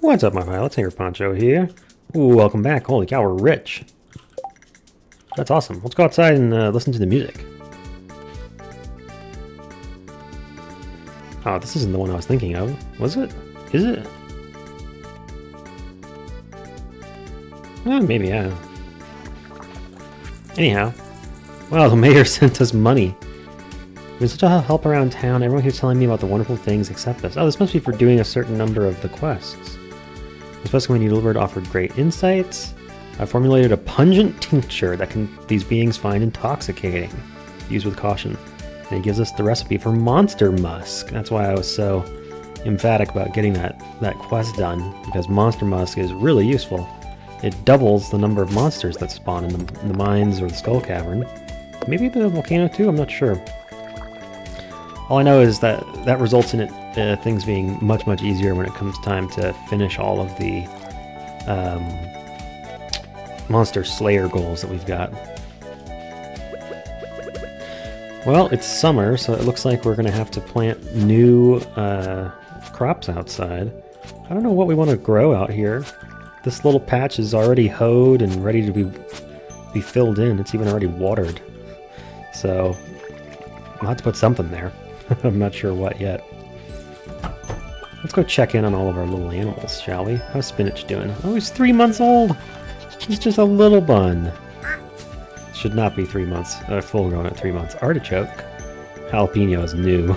What's up, my pilots? Angryponcho here. Ooh, welcome back. Holy cow, we're rich. That's awesome. Let's go outside and listen to the music. Oh, this isn't the one I was thinking of. Was it? Is it? Maybe, yeah. Anyhow. Wow, the mayor sent us money. We've been such a help around town. Everyone keeps telling me about the wonderful things except us. Oh, this must be for doing a certain number of the quests. Especially when you delivered offered great insights. I formulated a pungent tincture that these beings find intoxicating. Use with caution. And it gives us the recipe for monster musk. That's why I was so emphatic about getting that quest done, because monster musk is really useful. It doubles the number of monsters that spawn in the mines or the skull cavern. Maybe the volcano too, I'm not sure. All I know is that results in things being much, much easier when it comes time to finish all of the monster slayer goals that we've got. Well, it's summer, so it looks like we're going to have to plant new crops outside. I don't know what we want to grow out here. This little patch is already hoed and ready to be filled in. It's even already watered. So I'll have to put something there. I'm not sure what yet. Let's go check in on all of our little animals, shall we? How's Spinach doing? Oh, he's 3 months old! He's just a little bun. Should not be 3 months. Full grown at 3 months. Artichoke. Jalapeno is new.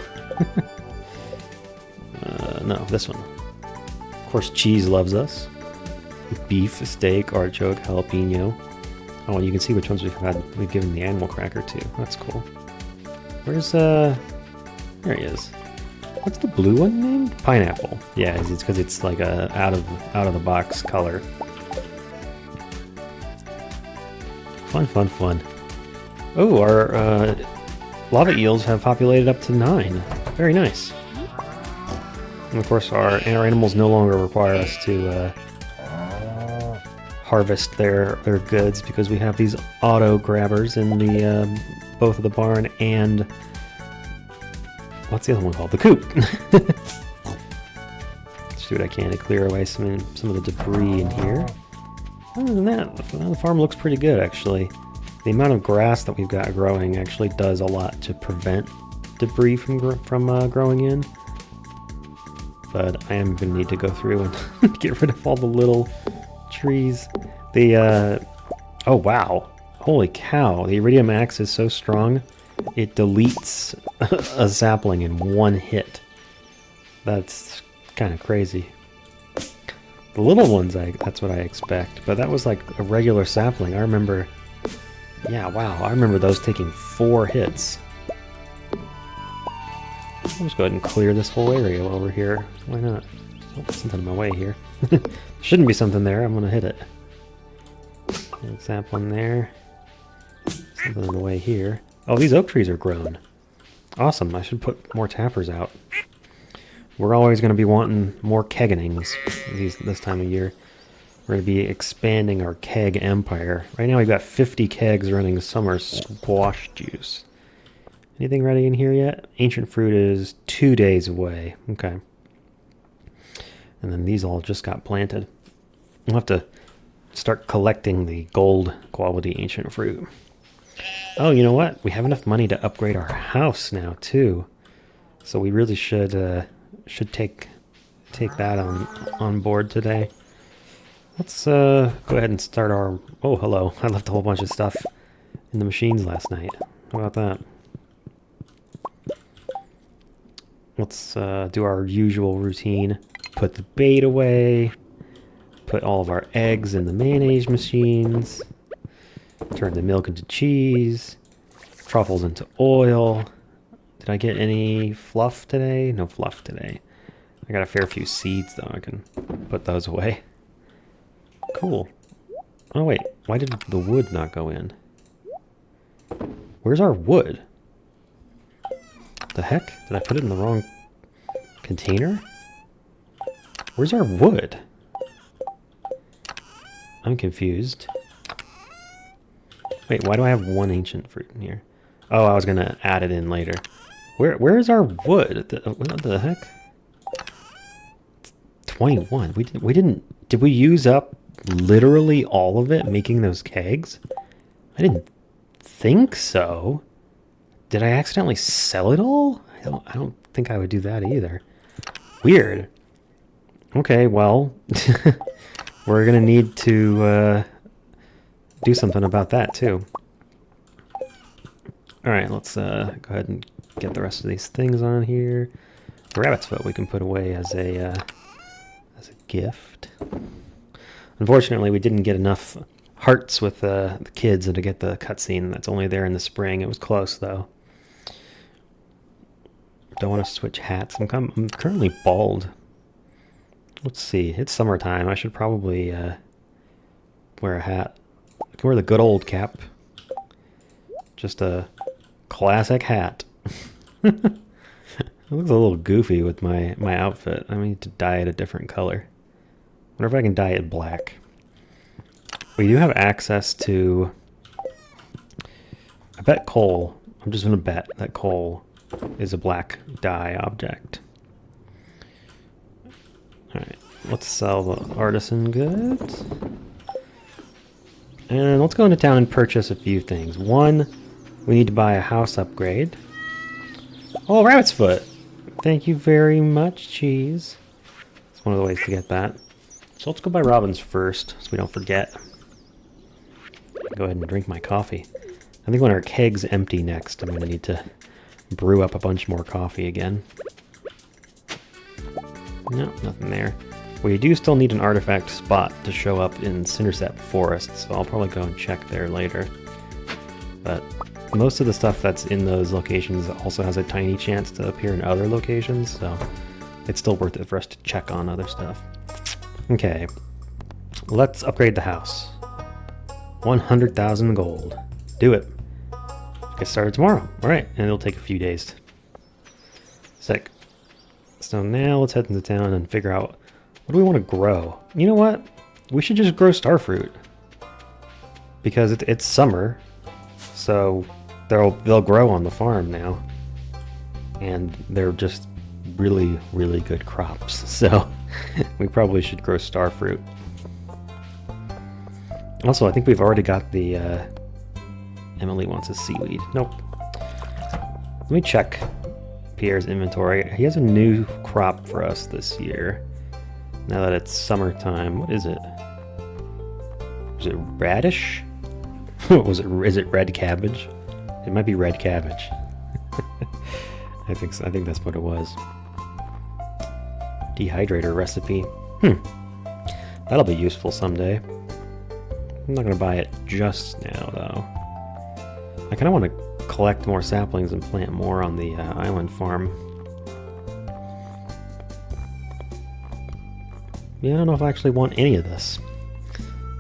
No, this one. Of course, cheese loves us. Beef, steak, artichoke, jalapeno. Oh, and you can see which ones we've given the animal cracker to. That's cool. Where's there he is. What's the blue one named? Pineapple. Yeah, it's because it's like a out of the box color. Fun, fun, fun. Oh, our lava eels have populated up to 9. Very nice. And of course, our animals no longer require us to harvest their goods because we have these auto grabbers in the both of the barn and what's the other one called? The coop. Let's do what I can to clear away some of the debris in here. Other than that, the farm looks pretty good, actually. The amount of grass that we've got growing actually does a lot to prevent debris from growing in. But I am going to need to go through and get rid of all the little trees. Oh wow, holy cow, the Iridium axe is so strong, it deletes a sapling in one hit. That's kind of crazy. The little ones, that's what I expect, but that was like a regular sapling. I remember, yeah, wow, I remember those taking 4 hits. I'll just go ahead and clear this whole area while we're here. Why not? Oh, something in my way here. Shouldn't be something there, I'm gonna hit it. Sapling there. Something in the way here. Oh, these oak trees are grown. Awesome, I should put more tappers out. We're always going to be wanting more kegganings this time of year. We're going to be expanding our keg empire. Right now we've got 50 kegs running summer squash juice. Anything ready in here yet? Ancient fruit is 2 days away. Okay. And then these all just got planted. We'll have to start collecting the gold quality ancient fruit. Oh, you know what? We have enough money to upgrade our house now too. So we really should take that on board today. Let's go ahead and start our... Oh, hello. I left a whole bunch of stuff in the machines last night. How about that? Let's do our usual routine. Put the bait away. Put all of our eggs in the mayonnaise machines. Turn the milk into cheese. Truffles into oil. Did I get any fluff today? No fluff today. I got a fair few seeds, though. I can put those away. Cool. Oh, wait. Why did the wood not go in? Where's our wood? The heck? Did I put it in the wrong container? Where's our wood? I'm confused. Wait, why do I have 1 ancient fruit in here? Oh, I was going to add it in later. Where is our wood? What the heck? 21. We didn't. Did we use up literally all of it making those kegs? I didn't think so. Did I accidentally sell it all? I don't think I would do that either. Weird. Okay, well, we're gonna need to do something about that too. All right, let's go ahead and get the rest of these things on here. The rabbit's foot we can put away as a gift. Unfortunately, we didn't get enough hearts with the kids to get the cutscene. That's only there in the spring. It was close though. Don't want to switch hats. I'm currently bald. Let's see. It's summertime. I should probably wear a hat. I can wear the good old cap. Just a classic hat. It looks a little goofy with my outfit. I need to dye it a different color. Wonder if I can dye it black. We do have access to... I bet coal. I'm just going to bet that coal is a black dye object. Alright, let's sell the artisan goods. And let's go into town and purchase a few things. One, we need to buy a house upgrade. Oh, rabbit's foot! Thank you very much, cheese. It's one of the ways to get that. So let's go buy Robin's first, so we don't forget. Go ahead and drink my coffee. I think when our keg's empty next, I'm going to need to brew up a bunch more coffee again. No, nothing there. We do still need an artifact spot to show up in Cinderset Forest, so I'll probably go and check there later. But most of the stuff that's in those locations also has a tiny chance to appear in other locations, so it's still worth it for us to check on other stuff. Okay, let's upgrade the house. 100,000 gold. Do it. Get started tomorrow. Alright, and it'll take a few days. Sick. So now let's head into town and figure out what do we want to grow. You know what? We should just grow starfruit. Because it's summer, so they'll grow on the farm now. And they're just really, really good crops. So we probably should grow starfruit. Also, I think we've already got the... Emily wants a seaweed. Nope. Let me check Pierre's inventory. He has a new crop for us this year. Now that it's summertime. What is it? Is it radish? Is it red cabbage? It might be red cabbage. I think so. I think that's what it was. Dehydrator recipe. That'll be useful someday. I'm not gonna buy it just now though. I kind of want to collect more saplings and plant more on the island farm. Yeah, I don't know if I actually want any of this.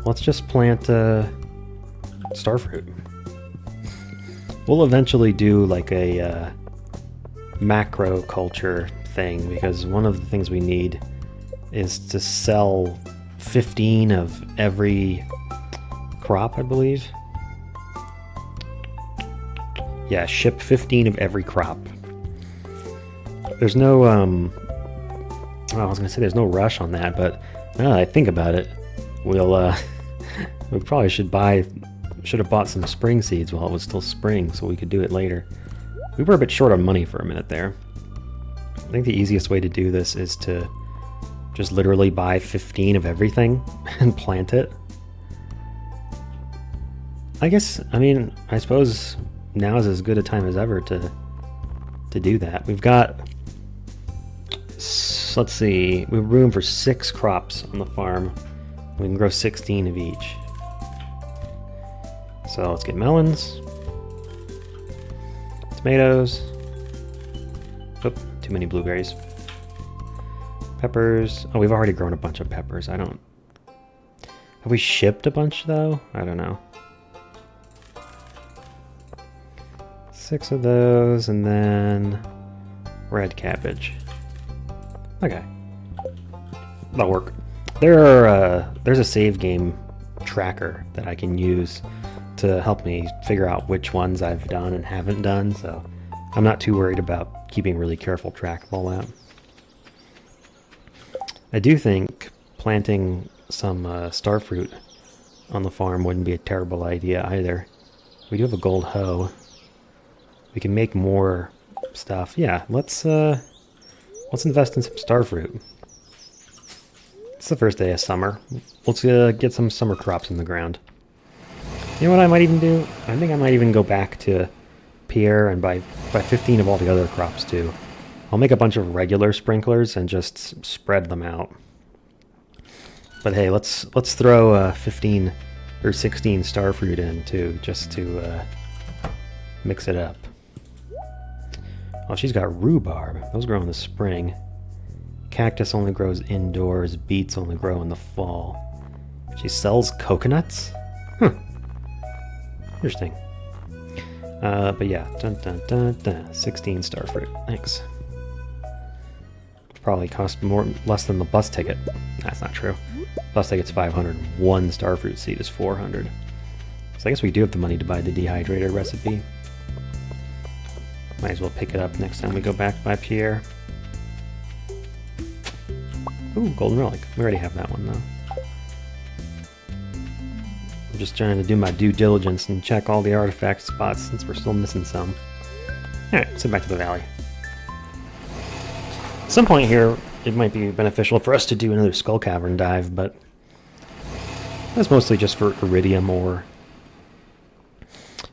Let's just plant starfruit. We'll eventually do like a macro culture thing, because one of the things we need is to sell 15 of every crop, I believe. Yeah, ship 15 of every crop. There's no, well, I was gonna say there's no rush on that, but now that I think about it, we'll, we probably should have bought some spring seeds while it was still spring, so we could do it later. We were a bit short on money for a minute there. I think the easiest way to do this is to just literally buy 15 of everything and plant it. I suppose now is as good a time as ever to do that. We've got, let's see, we have room for 6 crops on the farm. We can grow 16 of each. So let's get melons, tomatoes, oop, too many blueberries, peppers. Oh, we've already grown a bunch of peppers. Have we shipped a bunch though? I don't know. 6 of those, and then red cabbage. Okay, that'll work. There's a save game tracker that I can use to help me figure out which ones I've done and haven't done, so I'm not too worried about keeping really careful track of all that. I do think planting some starfruit on the farm wouldn't be a terrible idea either. We do have a gold hoe. We can make more stuff. Yeah, let's invest in some starfruit. It's the first day of summer. Let's get some summer crops in the ground. You know what I might even do? I think I might even go back to Pierre and buy 15 of all the other crops too. I'll make a bunch of regular sprinklers and just spread them out. But hey, let's throw 15 or 16 starfruit in too, just to mix it up. Oh, she's got rhubarb. Those grow in the spring. Cactus only grows indoors. Beets only grow in the fall. She sells coconuts? Interesting. But yeah, 16 starfruit. Thanks. Probably cost less than the bus ticket. That's not true. Bus ticket's 500. One starfruit seed is 400. So I guess we do have the money to buy the dehydrator recipe. Might as well pick it up next time we go back by Pierre. Ooh, golden relic. We already have that one though. I'm just trying to do my due diligence and check all the artifact spots since we're still missing some. Alright, let's head back to the valley. At some point here, it might be beneficial for us to do another skull cavern dive, but that's mostly just for iridium ore.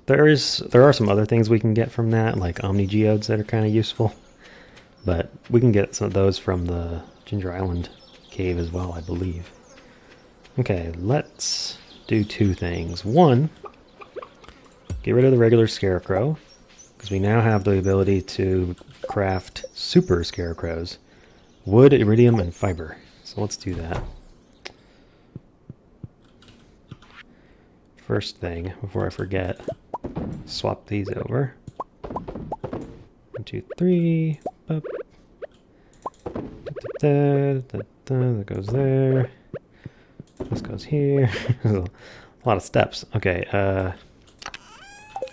There are some other things we can get from that, like omni geodes that are kind of useful, but we can get some of those from the Ginger Island cave as well, I believe. Okay, let's do two things. One, get rid of the regular scarecrow, because we now have the ability to craft super scarecrows. Wood, iridium, and fiber. So let's do that. First thing, before I forget, swap these over. 1, 2, 3. Up. That goes there. This goes here. A lot of steps. Okay, I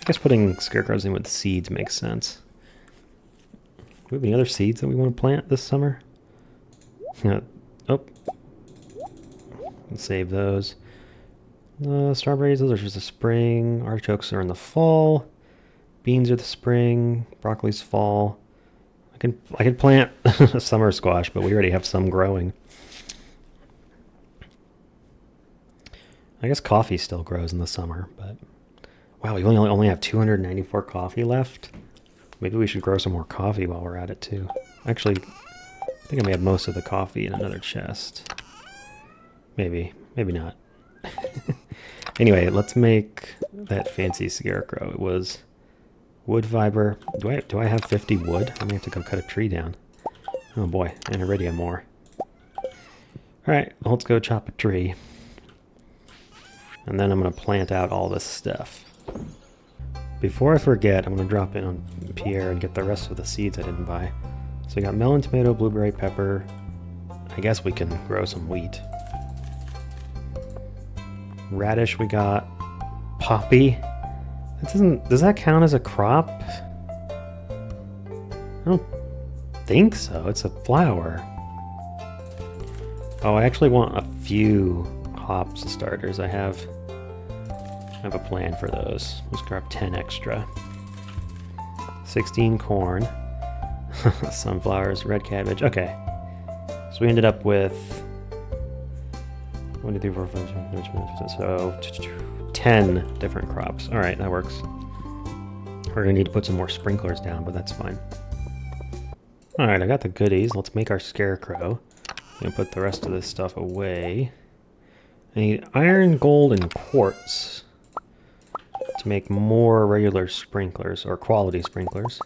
guess putting scarecrows in with seeds makes sense. Do we have any other seeds that we want to plant this summer? Oh. Let's save those. Strawberries, those are just the spring. Artichokes are in the fall. Beans are the spring. Broccoli's fall. I could plant a summer squash, but we already have some growing. I guess coffee still grows in the summer, but wow, we only have 294 coffee left. Maybe we should grow some more coffee while we're at it too. Actually, I think I may have most of the coffee in another chest. Maybe not. Anyway, let's make that fancy scarecrow. It was wood fiber. Do I have 50 wood? I may have to go cut a tree down. Oh boy, and iridium ore. Alright, well, let's go chop a tree. And then I'm going to plant out all this stuff. Before I forget, I'm going to drop in on Pierre and get the rest of the seeds I didn't buy. So we got melon, tomato, blueberry, pepper. I guess we can grow some wheat. Radish we got. Poppy. Does that count as a crop? I don't think so. It's a flower. Oh, I actually want a few hops starters. I have a plan for those. Let's grab 10 extra. 16 corn. Sunflowers, red cabbage. Okay. So we ended up with 1, 2, 3, 4, 5, 6, so 10 different crops. Alright, that works. We're gonna need to put some more sprinklers down, but that's fine. Alright, I got the goodies. Let's make our scarecrow. I'm gonna put the rest of this stuff away. I need iron, gold, and quartz to make more regular sprinklers, or quality sprinklers.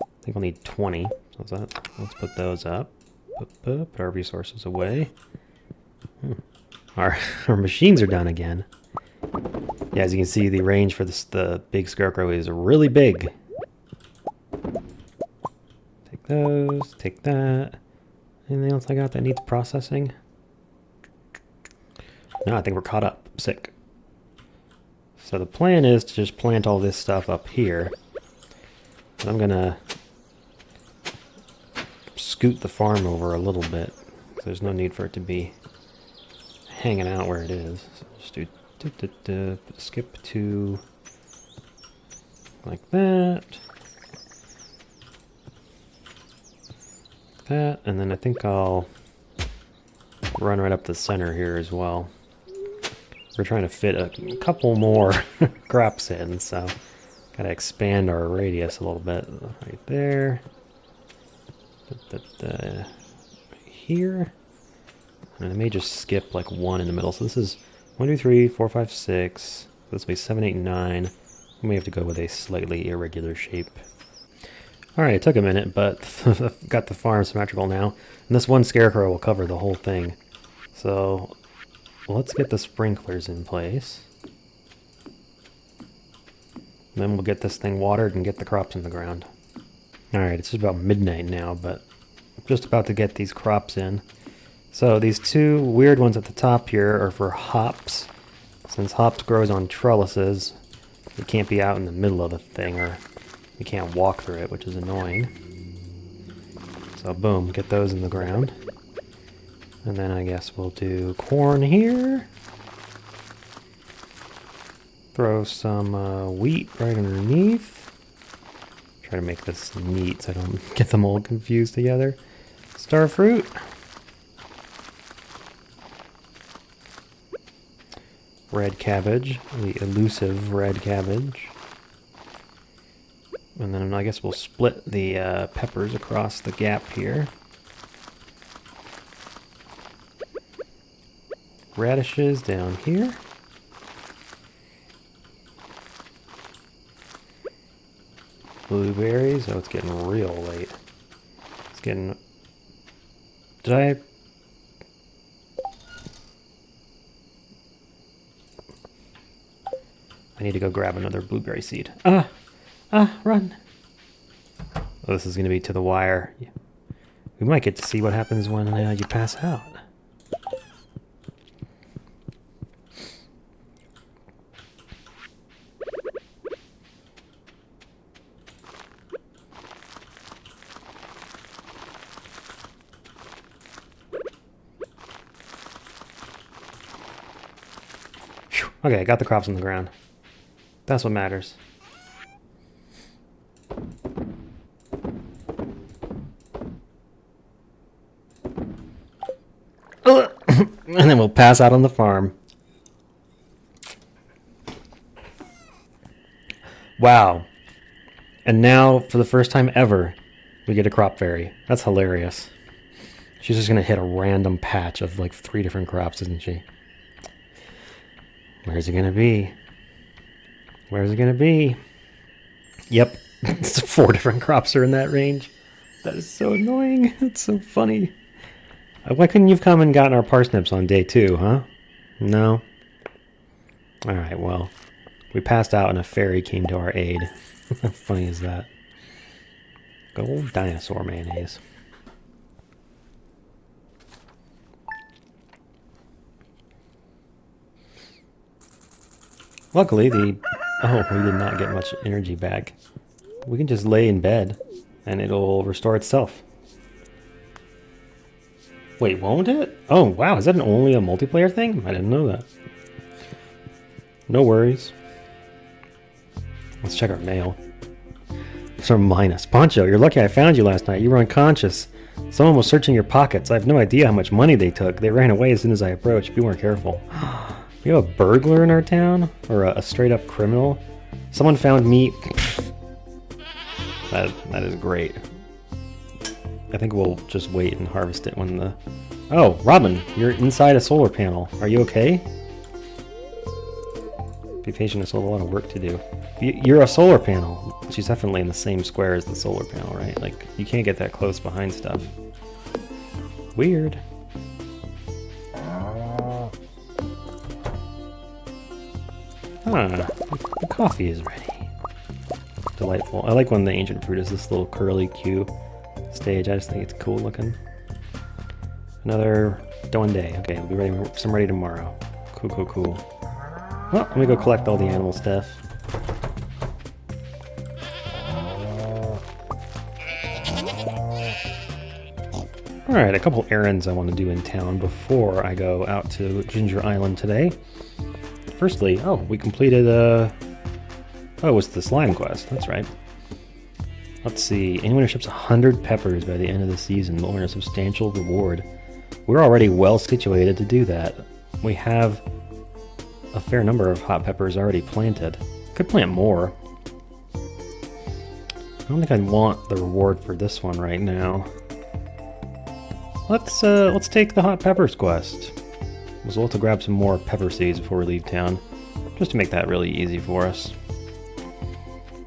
I think I'll need 20. So let's put those up. Put our resources away. Our machines are done again. Yeah, as you can see, the range for the big scarecrow is really big. Take those, take that. Anything else I got that needs processing? No, I think we're caught up. Sick. So the plan is to just plant all this stuff up here. I'm gonna scoot the farm over a little bit 'cause there's no need for it to be hanging out where it is. So just do skip to like that. That, and then I think I'll run right up the center here as well. We're trying to fit a couple more crops in, so gotta expand our radius a little bit. Right there. Here. And I may just skip like one in the middle. So this is 1, 2, 3, 4, 5, 6. This will be 7, 8, 9. We may have to go with a slightly irregular shape. Alright, it took a minute, but I've got the farm symmetrical now. And this one scarecrow will cover the whole thing. So let's get the sprinklers in place. And then we'll get this thing watered and get the crops in the ground. Alright, it's just about midnight now, but I'm just about to get these crops in. So these two weird ones at the top here are for hops. Since hops grows on trellises, it can't be out in the middle of the thing, or you can't walk through it, which is annoying. So boom, get those in the ground. And then I guess we'll do corn here. Throw some wheat right underneath. Try to make this neat so I don't get them all confused together. Starfruit. Red cabbage, the elusive red cabbage. And then I guess we'll split the peppers across the gap here. Radishes down here. Blueberries. Oh, it's getting real late. It's getting... Did I... I need to go grab another blueberry seed. Run! Oh, this is going to be to the wire. We might get to see what happens when you pass out. Whew. Okay, I got the crops on the ground. That's what matters. And then we'll pass out on the farm. Wow. And now, for the first time ever, we get a crop fairy. That's hilarious. She's just going to hit a random patch of like 3 different crops, isn't she? Where's it going to be? Where's it going to be? Yep. 4 different crops are in that range. That is so annoying. It's so funny. Why couldn't you have come and gotten our parsnips on day 2, huh? No? Alright, well. We passed out and a fairy came to our aid. How funny is that? Good old dinosaur mayonnaise. Luckily, oh, we did not get much energy back. We can just lay in bed and it'll restore itself. Wait, won't it? Oh, wow, is that only a multiplayer thing? I didn't know that. No worries. Let's check our mail. It's from Minus. Poncho, you're lucky I found you last night. You were unconscious. Someone was searching your pockets. I have no idea how much money they took. They ran away as soon as I approached. We weren't careful. We have a burglar in our town? Or a straight-up criminal? Someone found me... That is great. I think we'll just wait and harvest it when the... Oh, Robin, you're inside a solar panel. Are you okay? Be patient, it's a lot of work to do. You're a solar panel. She's definitely in the same square as the solar panel, right? Like, you can't get that close behind stuff. Weird. The coffee is ready. Delightful. I like when the ancient fruit is this little curly Q stage. I just think it's cool looking. Another dawn day. Okay, we'll be ready. Some ready tomorrow. Cool, cool, cool. Well, let me go collect all the animal stuff. Alright, a couple errands I want to do in town before I go out to Ginger Island today. Firstly, oh, we completed oh, it was the slime quest, that's right. Let's see, anyone who ships 100 peppers by the end of the season will earn a substantial reward. We're already well situated to do that. We have a fair number of hot peppers already planted. Could plant more. I don't think I'd want the reward for this one right now. Let's take the hot peppers quest. We'll have to grab some more pepper seeds before we leave town, just to make that really easy for us.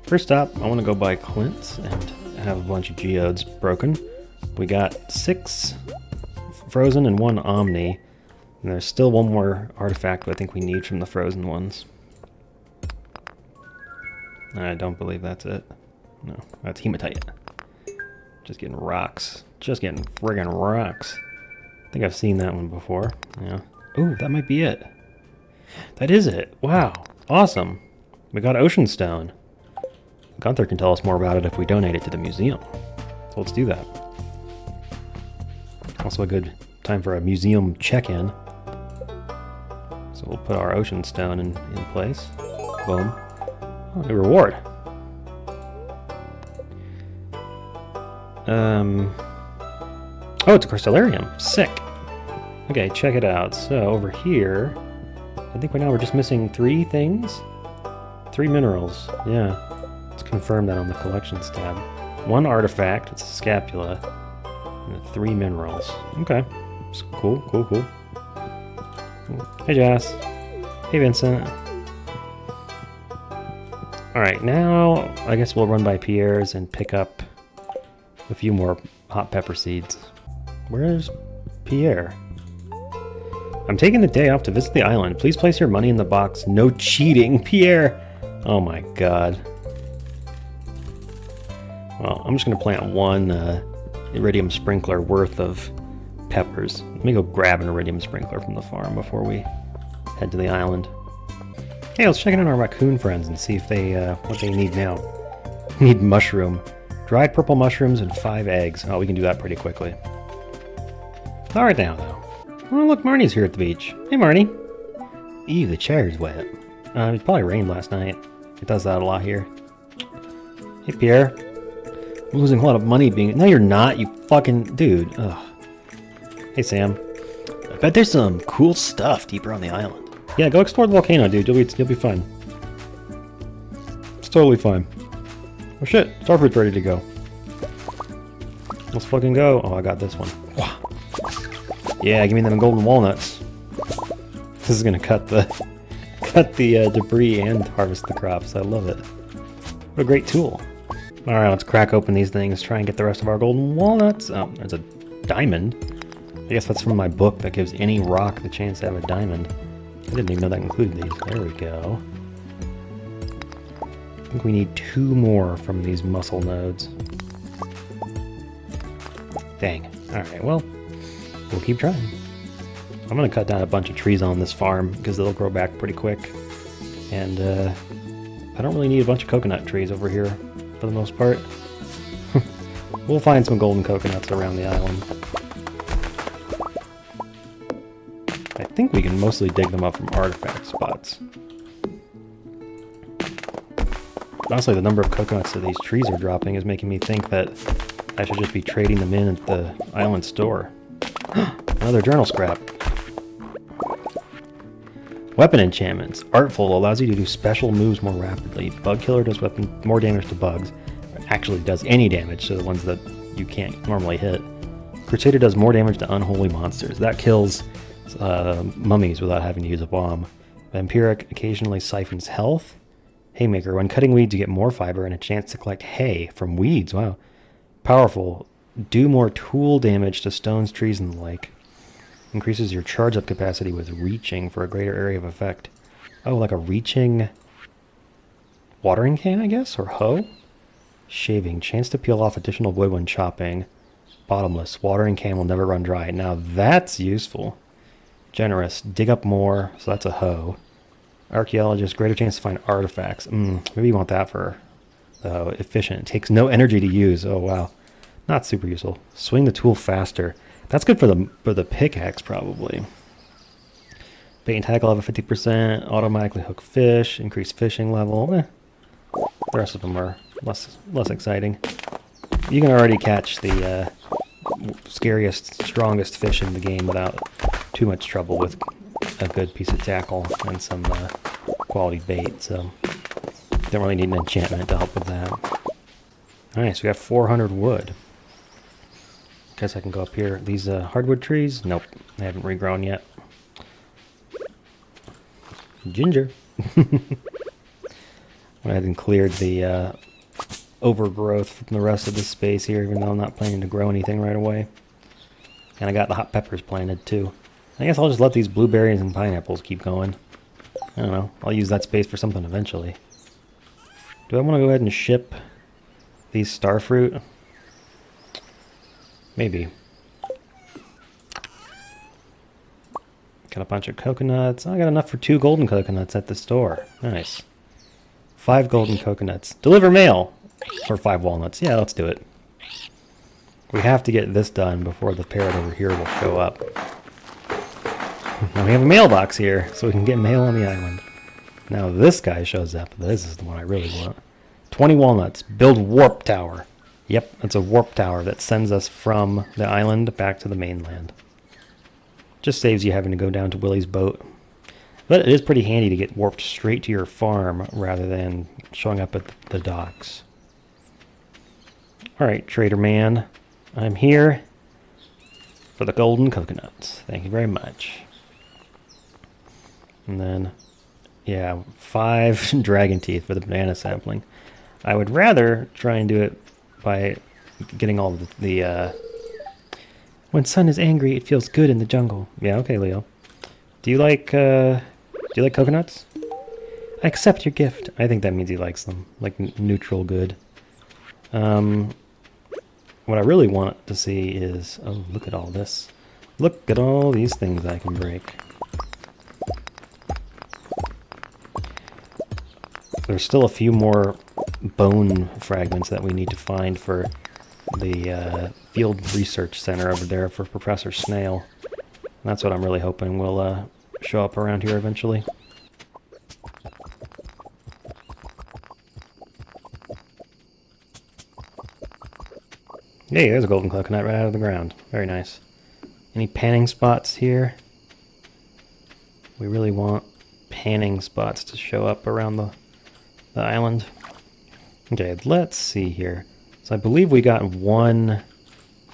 First up, I want to go buy Clint's and have a bunch of geodes broken. We got 6 frozen and 1 omni, and there's still one more artifact that I think we need from the frozen ones. I don't believe that's it. No, that's hematite. Just getting rocks. Just getting friggin' rocks. I think I've seen that one before. Yeah. Ooh, that might be it. That is it. Wow. Awesome. We got ocean stone. Gunther can tell us more about it if we donate it to the museum. So let's do that. Also a good time for a museum check-in. So we'll put our ocean stone in place. Boom. Oh, new reward. Oh, it's a crystallarium. Sick. Okay, check it out. So over here, I think right now we're just missing 3 things. 3 minerals. Yeah. Let's confirm that on the collections tab. 1 artifact. It's a scapula. And 3 minerals. Okay. Cool, cool, cool. Hey, Jess. Hey, Vincent. Alright, now I guess we'll run by Pierre's and pick up a few more hot pepper seeds. Where's Pierre? I'm taking the day off to visit the island. Please place your money in the box. No cheating, Pierre! Oh my god. Well, I'm just going to plant 1 iridium sprinkler worth of peppers. Let me go grab an iridium sprinkler from the farm before we head to the island. Hey, let's check in on our raccoon friends and see if they what they need now. Need mushroom. Dried purple mushrooms and 5 eggs. Oh, we can do that pretty quickly. Alright now, though. Oh, look, Marnie's here at the beach. Hey, Marnie. Ew, the chair's wet. It probably rained last night. It does that a lot here. Hey, Pierre. I'm losing a lot of money being... No, you're not, you fucking... Dude. Ugh. Hey, Sam. I bet there's some cool stuff deeper on the island. Yeah, go explore the volcano, dude. You'll be fine. It's totally fine. Oh shit, starfruit's ready to go. Let's fucking go. Oh, I got this one. Yeah, give me them golden walnuts. This is gonna cut the debris and harvest the crops. I love it. What a great tool. Alright, let's crack open these things, try and get the rest of our golden walnuts. Oh, there's a diamond. I guess that's from my book that gives any rock the chance to have a diamond. I didn't even know that included these. There we go. I think we need 2 more from these muscle nodes. Dang. Alright, well, we'll keep trying. I'm going to cut down a bunch of trees on this farm because they'll grow back pretty quick. And I don't really need a bunch of coconut trees over here for the most part. We'll find some golden coconuts around the island. I think we can mostly dig them up from artifact spots. Honestly, the number of coconuts that these trees are dropping is making me think that I should just be trading them in at the island store. Another journal scrap. Weapon enchantments. Artful allows you to do special moves more rapidly. Bug killer does more damage to bugs. Actually does any damage to the ones that you can't normally hit. Crusader does more damage to unholy monsters. That kills mummies without having to use a bomb. Vampiric occasionally siphons health. Haymaker. When cutting weeds, you get more fiber and a chance to collect hay from weeds. Wow. Powerful. Do more tool damage to stones, trees, and the like. Increases your charge-up capacity with reaching for a greater area of effect. Oh, like a reaching watering can, I guess? Or hoe? Shaving. Chance to peel off additional wood when chopping. Bottomless. Watering can will never run dry. Now that's useful. Generous. Dig up more. So that's a hoe. Archaeologist. Greater chance to find artifacts. Maybe you want that for efficient. It takes no energy to use. Oh, wow. Not super useful. Swing the tool faster. That's good for the pickaxe, probably. Bait and tackle have a 50%, automatically hook fish, increase fishing level. The rest of them are less exciting. You can already catch the scariest, strongest fish in the game without too much trouble with a good piece of tackle and some quality bait, so don't really need an enchantment to help with that. Nice, we have 400 wood. Guess I can go up here. These hardwood trees? Nope, they haven't regrown yet. Ginger. Went ahead and cleared the overgrowth from the rest of the space here, even though I'm not planning to grow anything right away. And I got the hot peppers planted too. I guess I'll just let these blueberries and pineapples keep going. I don't know. I'll use that space for something eventually. Do I want to go ahead and ship these starfruit? Maybe. Got a bunch of coconuts. I got enough for 2 golden coconuts at the store. Nice. 5 golden coconuts. Deliver mail! For 5 walnuts. Yeah, let's do it. We have to get this done before the parrot over here will show up. Now we have a mailbox here, so we can get mail on the island. Now this guy shows up. This is the one I really want. 20 walnuts. Build warp tower. Yep, it's a warp tower that sends us from the island back to the mainland. Just saves you having to go down to Willie's boat. But it is pretty handy to get warped straight to your farm rather than showing up at the docks. Alright, trader man. I'm here for the golden coconuts. Thank you very much. And then, yeah, 5 dragon teeth for the banana sapling. I would rather try and do it by getting all the when sun is angry, it feels good in the jungle. Yeah, okay, Leo. Do you like coconuts? I accept your gift. I think that means he likes them. Like neutral good. What I really want to see is... Oh, look at all this. Look at all these things I can break. There's still a few more bone fragments that we need to find for the field research center over there for Professor Snail. And that's what I'm really hoping will show up around here eventually. Hey, there's a golden coconut right out of the ground. Very nice. Any panning spots here? We really want panning spots to show up around the island. Okay, let's see here. So I believe we got 1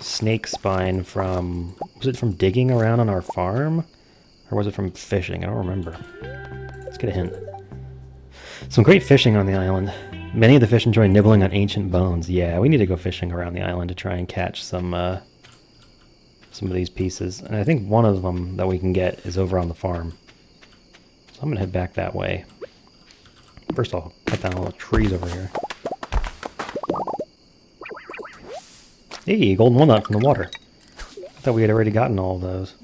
snake spine from... Was it from digging around on our farm? Or was it from fishing? I don't remember. Let's get a hint. Some great fishing on the island. Many of the fish enjoy nibbling on ancient bones. Yeah, we need to go fishing around the island to try and catch some of these pieces. And I think one of them that we can get is over on the farm. So I'm going to head back that way. First I'll cut down all the trees over here. Hey, golden walnut from the water. I thought we had already gotten all of those.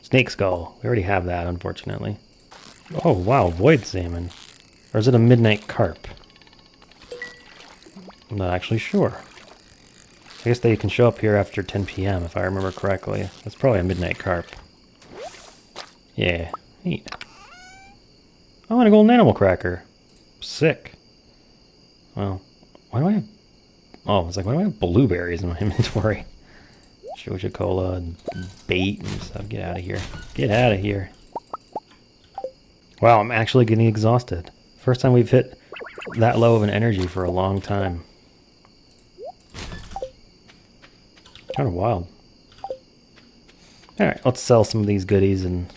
Snake skull. We already have that, unfortunately. Oh, wow, void salmon. Or is it a midnight carp? I'm not actually sure. I guess they can show up here after 10 p.m. if I remember correctly. That's probably a midnight carp. Yeah, neat. Oh, and a golden animal cracker. Sick. Well, why do I have... Oh, it's like, why do I have blueberries in my inventory? Shoja cola and bait and stuff. Get out of here. Get out of here. Wow, I'm actually getting exhausted. First time we've hit that low of an energy for a long time. Kind of wild. Alright, let's sell some of these goodies, and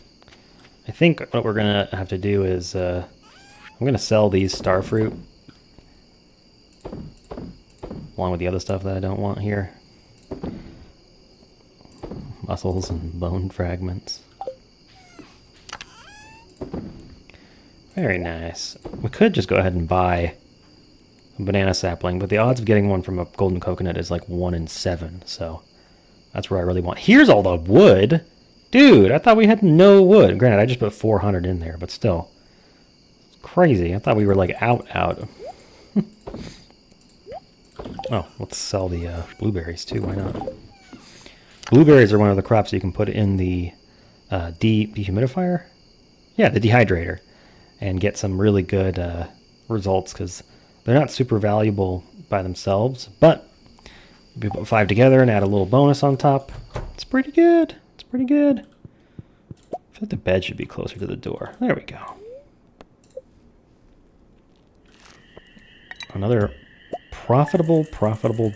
I think what we're going to have to do is I'm going to sell these starfruit along with the other stuff that I don't want here. Muscles and bone fragments. Very nice. We could just go ahead and buy a banana sapling, but the odds of getting one from a golden coconut is like 1 in 7, so that's where I really want. Here's all the wood! Dude, I thought we had no wood. Granted, I just put 400 in there, but still. It's crazy. I thought we were like out. Oh, let's sell the blueberries too. Why not? Blueberries are one of the crops you can put in the dehumidifier. Yeah, the dehydrator, and get some really good results because they're not super valuable by themselves, but if you put 5 together and add a little bonus on top, it's pretty good. It's pretty good. I feel like the bed should be closer to the door. There we go. Another profitable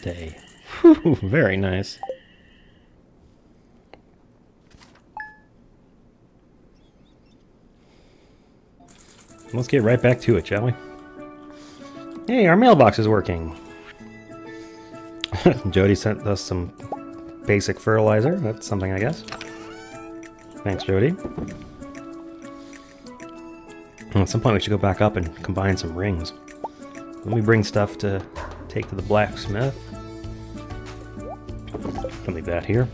day. Whew, very nice. Let's get right back to it, shall we? Hey, our mailbox is working. Jody sent us some basic fertilizer. That's something, I guess. Thanks, Jody. At some point, we should go back up and combine some rings. Let me bring stuff to take to the blacksmith. Can leave that here.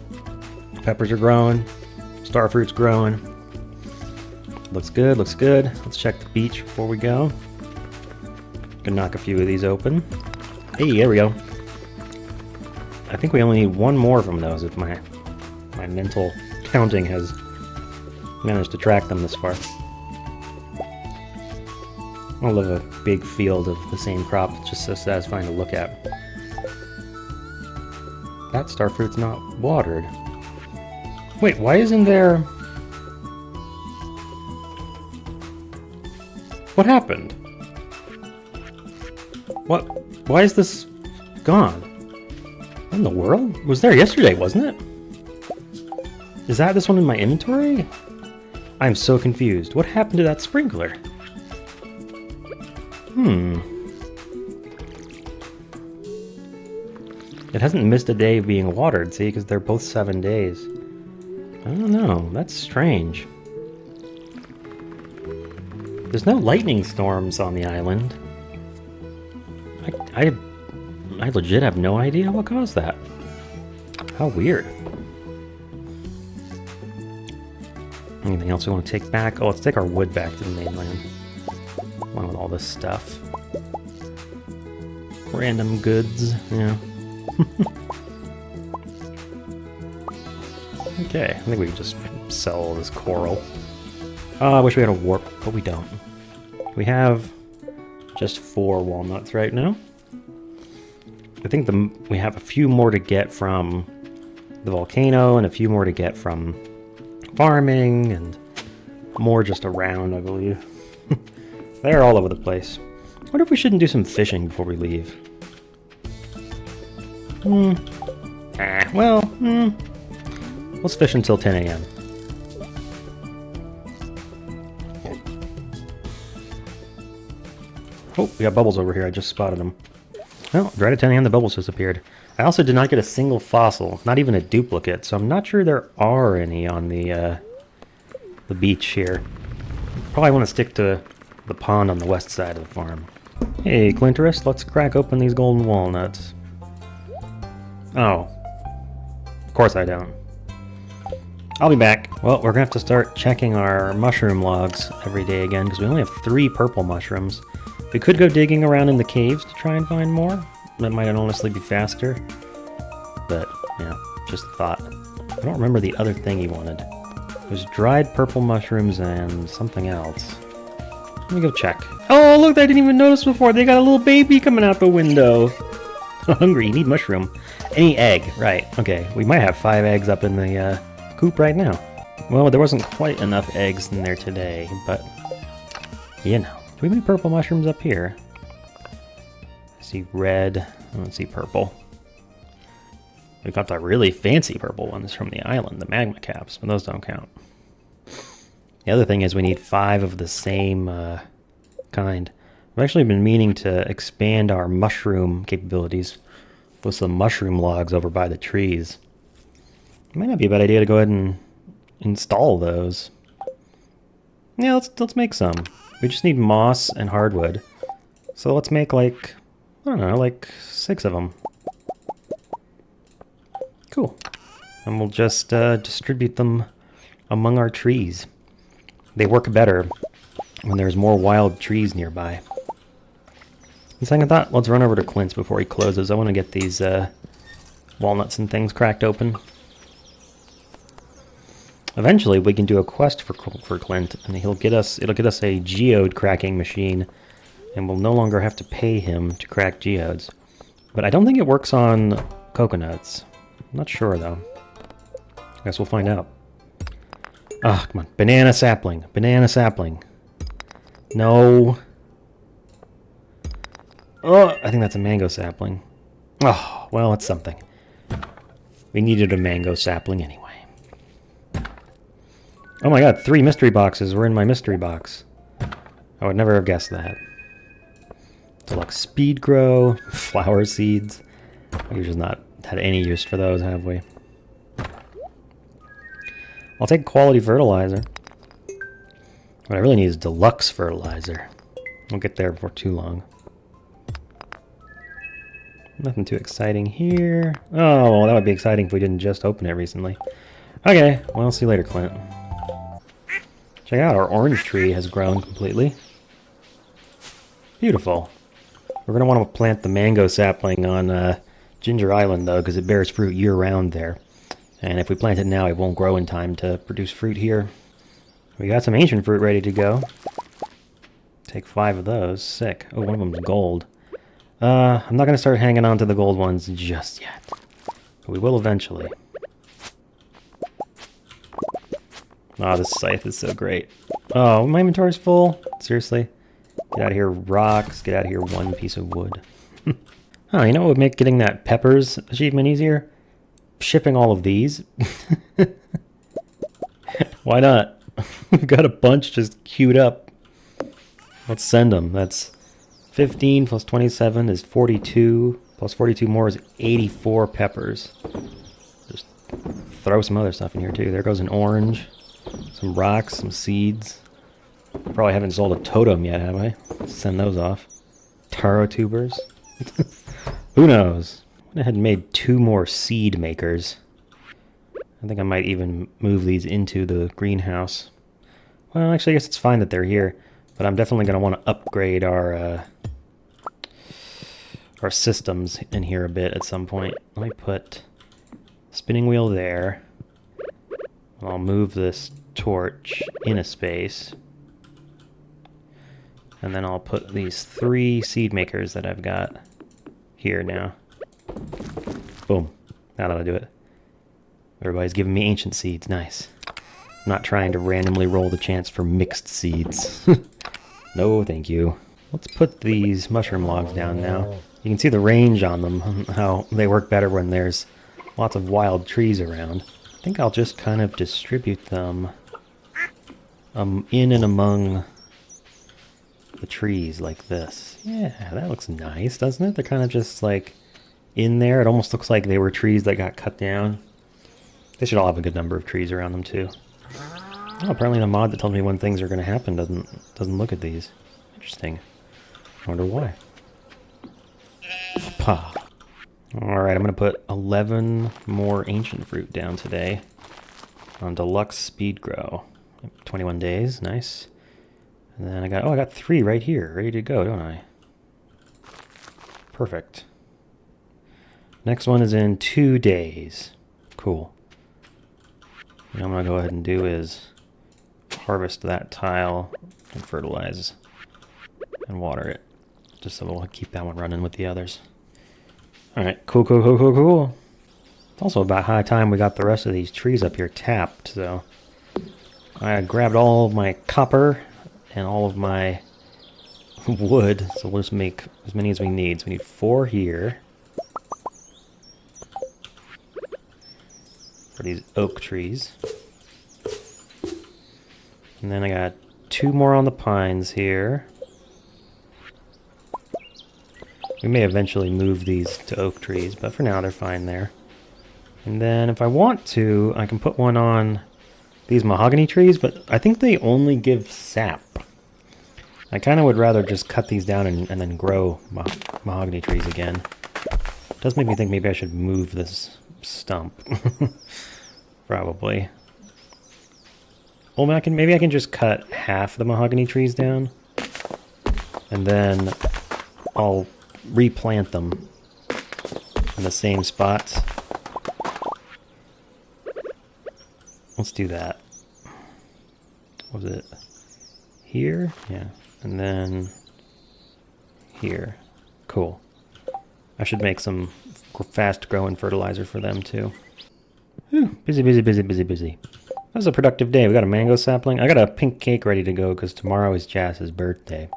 Peppers are growing. Starfruit's growing. Looks good, looks good. Let's check the beach before we go. Can knock a few of these open. Hey, there we go. I think we only need one more from those if my mental counting has managed to track them this far. I love a big field of the same crop. It's just so satisfying to look at. That starfruit's not watered. Wait, why isn't there... What happened? What? Why is this gone? What in the world? Was there yesterday, wasn't it? Is that this one in my inventory? I'm so confused. What happened to that sprinkler? It hasn't missed a day of being watered, see, because they're both 7 days. I don't know. That's strange. There's no lightning storms on the island. I legit have no idea what caused that. How weird. Anything else we want to take back? Oh, let's take our wood back to the mainland. Along with all this stuff. Random goods, yeah. Okay, I think we can just sell all this coral. I wish we had a warp, but we don't. We have just 4 walnuts right now. I think we have a few more to get from the volcano and a few more to get from farming and more just around, I believe. They're all over the place. I wonder if we shouldn't do some fishing before we leave. Let's fish until 10 a.m. Oh, we got bubbles over here. I just spotted them. Oh, right at 10 a.m. the bubbles disappeared. I also did not get a single fossil, not even a duplicate, so I'm not sure there are any on the beach here. Probably want to stick to the pond on the west side of the farm. Hey, Clintoris, let's crack open these golden walnuts. Oh. Of course I don't. I'll be back. Well, we're gonna have to start checking our mushroom logs every day again, because we only have 3 purple mushrooms. We could go digging around in the caves to try and find more. That might honestly be faster. But, yeah, just a thought. I don't remember the other thing he wanted. It was dried purple mushrooms and something else. Let me go check. Oh, look, I didn't even notice before. They got a little baby coming out the window. Hungry, you need mushroom. Any egg, right. Okay, we might have 5 eggs up in the coop right now. Well, there wasn't quite enough eggs in there today, but, you know. Do we have any purple mushrooms up here? I see red. I don't see purple. We got the really fancy purple ones from the island, the magma caps, but those don't count. The other thing is we need 5 of the same kind. I've actually been meaning to expand our mushroom capabilities with some mushroom logs over by the trees. It might not be a bad idea to go ahead and install those. Yeah, let's make some. We just need moss and hardwood. So let's make like, I don't know, like 6 of them. Cool. And we'll just distribute them among our trees. They work better when there's more wild trees nearby. second thought, let's run over to Clint's before he closes. I want to get these walnuts and things cracked open. Eventually, we can do a quest for Clint, and it'll get us a geode cracking machine, and we'll no longer have to pay him to crack geodes. But I don't think it works on coconuts. I'm not sure, though. I guess we'll find out. Ah, come on. Banana sapling. Banana sapling. No. Oh, I think that's a mango sapling. Oh, well, it's something. We needed a mango sapling anyway. Oh my god, 3 mystery boxes were in my mystery box. I would never have guessed that. Deluxe speed grow, flower seeds. We've just not had any use for those, have we? I'll take quality fertilizer. What I really need is deluxe fertilizer. We'll get there before too long. Nothing too exciting here. Oh, well, that would be exciting if we didn't just open it recently. Okay, well, see you later, Clint. Check out, our orange tree has grown completely. Beautiful. We're going to want to plant the mango sapling on Ginger Island, though, because it bears fruit year-round there. And if we plant it now, it won't grow in time to produce fruit here. We got some ancient fruit ready to go. Take 5 of those. Sick. Oh, one of them's gold. I'm not going to start hanging on to the gold ones just yet. But we will eventually. Oh, this scythe is so great. Oh, my inventory's full? Seriously? Get out of here, rocks. Get out of here, 1 piece of wood. Oh, you know what would make getting that peppers achievement easier? Shipping all of these. Why not? We've got a bunch just queued up. Let's send them. That's 15 plus 27 is 42. Plus 42 more is 84 peppers. Just throw some other stuff in here too. There goes an orange. Some rocks, some seeds. Probably haven't sold a totem yet, have I? Send those off. Taro tubers. Who knows? Went ahead and made 2 more seed makers. I think I might even move these into the greenhouse. Well, actually, I guess it's fine that they're here. But I'm definitely going to want to upgrade our systems in here a bit at some point. Let me put spinning wheel there. I'll move this torch in a space. And then I'll put these 3 seed makers that I've got here now. Boom. Now that'll do it. Everybody's giving me ancient seeds. Nice. I'm not trying to randomly roll the chance for mixed seeds. No, thank you. Let's put these mushroom logs down now. You can see the range on them, how they work better when there's lots of wild trees around. I think I'll just kind of distribute them in and among the trees like this. Yeah, that looks nice, doesn't it? They're kind of just like in there. It almost looks like they were trees that got cut down. They should all have a good number of trees around them too. Oh, apparently the mod that tells me when things are going to happen doesn't look at these. Interesting. I wonder why. Pa. Alright, I'm going to put 11 more ancient fruit down today on deluxe speed grow. 21 days, nice. And then I got 3 right here, ready to go, don't I? Perfect. Next one is in 2 days. Cool. What I'm going to go ahead and do is harvest that tile and fertilize and water it. Just so we'll keep that one running with the others. Alright, cool. It's also about high time we got the rest of these trees up here tapped, so I grabbed all of my copper and all of my wood, so we'll just make as many as we need. So we need 4 here for these oak trees. And then I got 2 more on the pines here. We may eventually move these to oak trees, but for now they're fine there. And then if I want to, I can put one on these mahogany trees, but I think they only give sap. I kind of would rather just cut these down and then grow mahogany trees again. It does make me think maybe I should move this stump. Probably. Well, maybe I can just cut half the mahogany trees down. And then I'll replant them in the same spots. Let's do that. Was it here? Yeah. And then here. Cool. I should make some fast growing fertilizer for them too. Whew, busy, busy, busy, busy, busy. That was a productive day. We got a mango sapling. I got a pink cake ready to go because tomorrow is Jazz's birthday.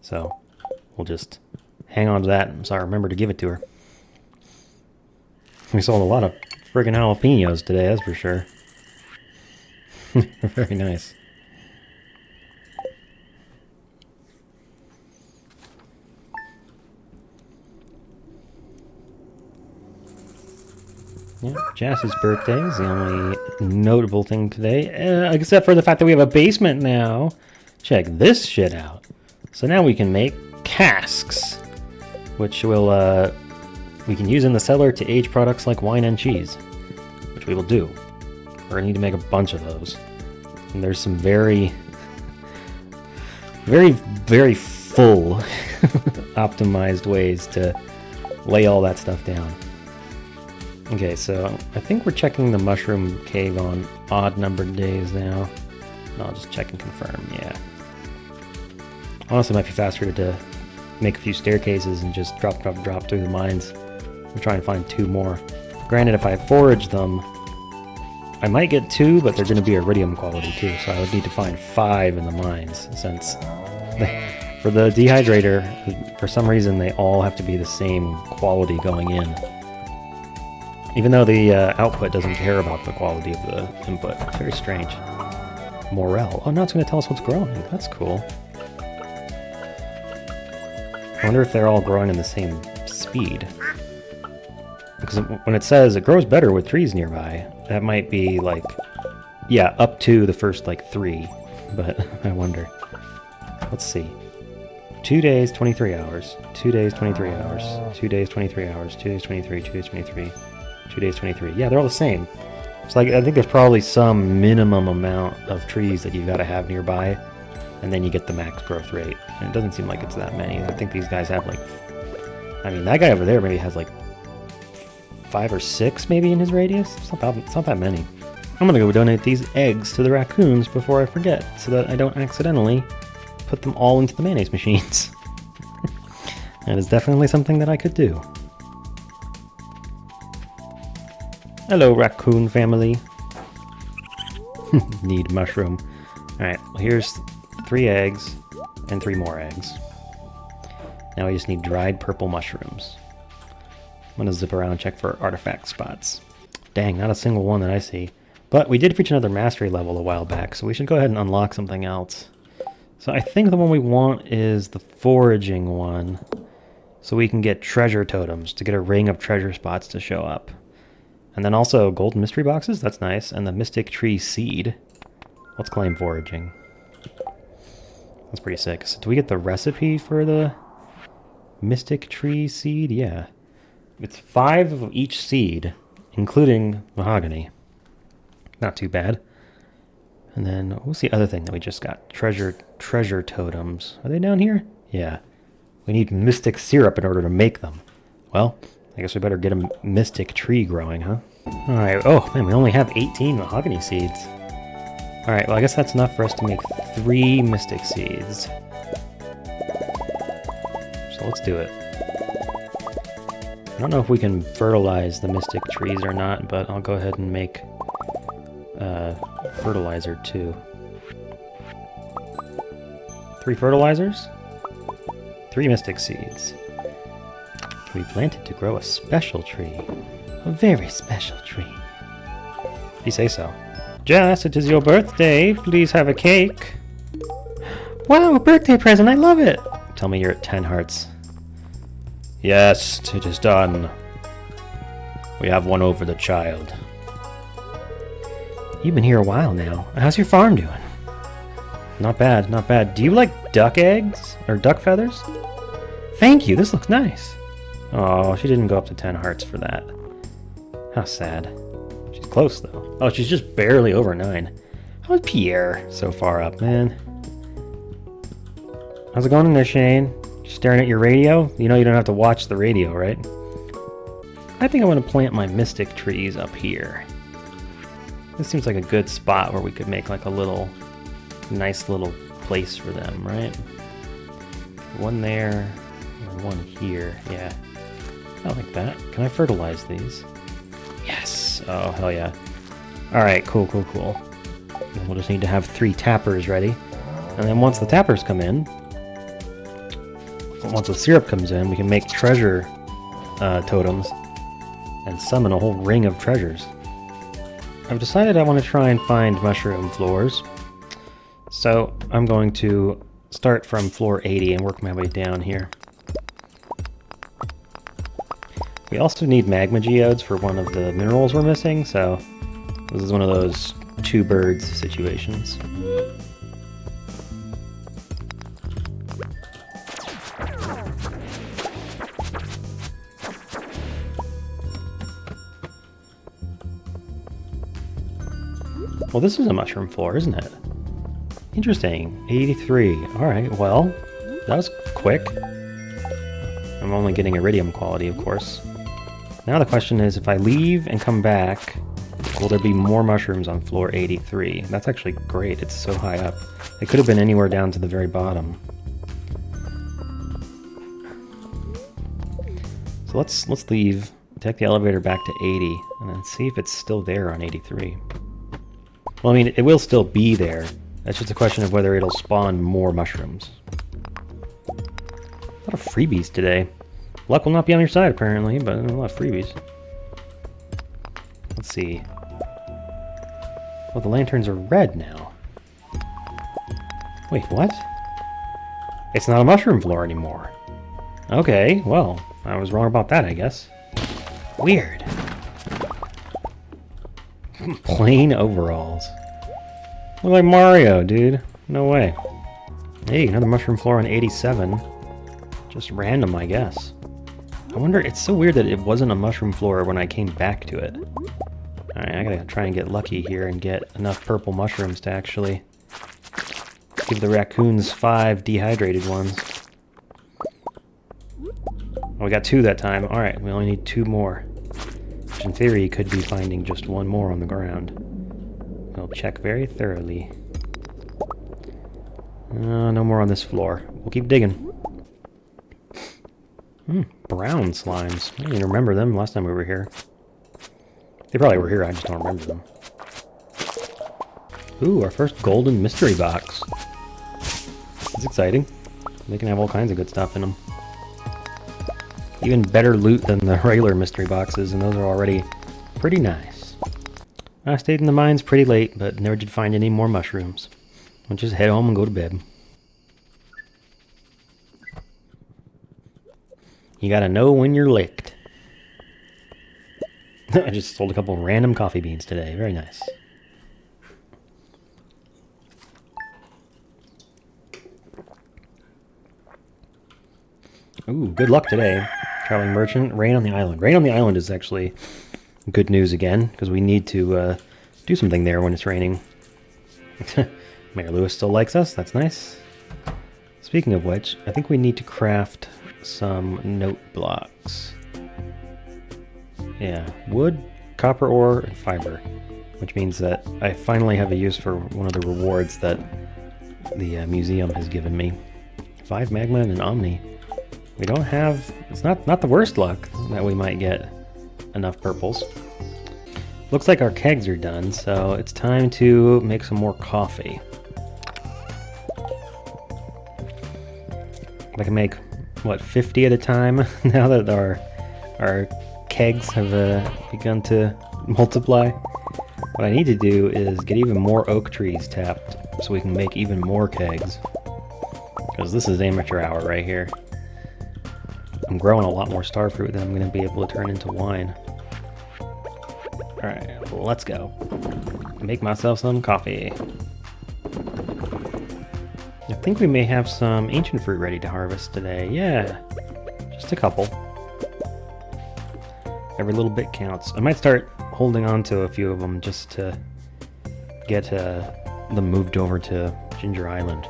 So we'll just hang on to that. So I remember to give it to her. We sold a lot of friggin' jalapenos today, that's for sure. Very nice. Yeah, Jazz's birthday is the only notable thing today, except for the fact that we have a basement now. Check this shit out. So now we can make casks, which will we can use in the cellar to age products like wine and cheese, which we will do. We're gonna need to make a bunch of those. And there's some very, very, very full optimized ways to lay all that stuff down. Okay, so I think we're checking the mushroom cave on odd numbered days now. I'll just check and confirm, yeah. Honestly, it might be faster to make a few staircases and just drop through the mines. I'm trying to find 2 more. Granted, if I forage them, I might get 2, but they're going to be iridium quality too, so I would need to find 5 in the mines, since for the dehydrator, for some reason, they all have to be the same quality going in. Even though the output doesn't care about the quality of the input. It's very strange. Morel. Oh, now it's going to tell us what's growing. That's cool. I wonder if they're all growing in the same speed. Because when it says it grows better with trees nearby, that might be like, yeah, up to the first like 3. But I wonder. Let's see. 2 days, 23 hours. 2 days, 23 hours. 2 days, 23 hours. 2 days, 23. 2 days, 23. 2 days, 23. Yeah, they're all the same. It's like, I think there's probably some minimum amount of trees that you've got to have nearby, and then you get the max growth rate. And it doesn't seem like it's that many. I think these guys have like, I mean, that guy over there maybe has like 5 or 6 maybe in his radius. It's not that many. I'm gonna go donate these eggs to the raccoons before I forget, so that I don't accidentally put them all into the mayonnaise machines. That is definitely something that I could do. Hello, raccoon family. Need mushroom. Alright, well here's 3 eggs and 3 more eggs. Now we just need dried purple mushrooms. I'm gonna zip around and check for artifact spots. Dang, not a single one that I see. But we did reach another mastery level a while back, so we should go ahead and unlock something else. So I think the one we want is the foraging one, so we can get treasure totems to get a ring of treasure spots to show up. And then also golden mystery boxes, that's nice, and the mystic tree seed. Let's claim foraging. That's pretty sick. So do we get the recipe for the mystic tree seed? Yeah. It's 5 of each seed, including mahogany. Not too bad. And then, what's the other thing that we just got? Treasure totems. Are they down here? Yeah. We need mystic syrup in order to make them. Well, I guess we better get a mystic tree growing, huh? Alright, oh man, we only have 18 mahogany seeds. Alright, well I guess that's enough for us to make 3 mystic seeds. So let's do it. I don't know if we can fertilize the mystic trees or not, but I'll go ahead and make fertilizer too. 3 fertilizers? 3 mystic seeds. We planted to grow a special tree. A very special tree. If you say so. Jess, it is your birthday. Please have a cake. Wow, a birthday present. I love it. Tell me you're at 10 hearts. Yes, it is done. We have won over the child. You've been here a while now. How's your farm doing? Not bad, not bad. Do you like duck eggs? Or duck feathers? Thank you, this looks nice. Oh, she didn't go up to 10 hearts for that. How sad. She's close, though. Oh, she's just barely over 9. How's Pierre so far up, man? How's it going in there, Shane? Staring at your radio? You know you don't have to watch the radio, right? I think I want to plant my mystic trees up here. This seems like a good spot where we could make like a little, nice little place for them, right? One there, and one here, yeah. I like that. Can I fertilize these? Yes! Oh, hell yeah. Alright, cool. And we'll just need to have 3 tappers ready. And then once the tappers come in, once the syrup comes in, we can make treasure totems and summon a whole ring of treasures. I've decided I want to try and find mushroom floors. So I'm going to start from floor 80 and work my way down here. We also need magma geodes for one of the minerals we're missing, so this is one of those 2 birds situations. Well, this is a mushroom floor, isn't it? Interesting. 83. Alright, well, that was quick. I'm only getting iridium quality, of course. Now the question is, if I leave and come back, will there be more mushrooms on floor 83? That's actually great. It's so high up. It could have been anywhere down to the very bottom. So let's leave, take the elevator back to 80, and then see if it's still there on 83. Well, I mean, it will still be there. That's just a question of whether it'll spawn more mushrooms. A lot of freebies today. Luck will not be on your side, apparently, but a lot of freebies. Let's see. Well, the lanterns are red now. Wait, what? It's not a mushroom floor anymore. Okay, well, I was wrong about that, I guess. Weird. Plain overalls. Look like Mario, dude. No way. Hey, another mushroom floor on 87. Just random, I guess. I wonder, it's so weird that it wasn't a mushroom floor when I came back to it. Alright, I gotta try and get lucky here and get enough purple mushrooms to actually give the raccoons 5 dehydrated ones. Oh, we got 2 that time. Alright, we only need 2 more. Which in theory could be finding just 1 more on the ground. We'll check very thoroughly. No more on this floor. We'll keep digging. Brown slimes. I don't even remember them last time we were here. They probably were here, I just don't remember them. Ooh, our first golden mystery box. That's exciting. They can have all kinds of good stuff in them. Even better loot than the regular mystery boxes, and those are already pretty nice. I stayed in the mines pretty late, but never did find any more mushrooms. I'll just head home and go to bed. You gotta know when you're licked. I just sold a couple random coffee beans today. Very nice. Ooh, good luck today. Traveling merchant, rain on the island. Rain on the island is actually good news again, because we need to do something there when it's raining. Mayor Lewis still likes us. That's nice. Speaking of which, I think we need to craft some note blocks. Yeah, wood, copper ore, and fiber. Which means that I finally have a use for one of the rewards that the museum has given me. 5 magma and an omni. We don't have... It's not the worst luck that we might get enough purples. Looks like our kegs are done, so it's time to make some more coffee. I can make, what, 50 at a time now that our kegs have begun to multiply. What I need to do is get even more oak trees tapped so we can make even more kegs. Because this is amateur hour right here. I'm growing a lot more starfruit than I'm going to be able to turn into wine. Alright, let's go. Make myself some coffee. I think we may have some ancient fruit ready to harvest today. Yeah, just a couple. Every little bit counts. I might start holding on to a few of them just to get them moved over to Ginger Island.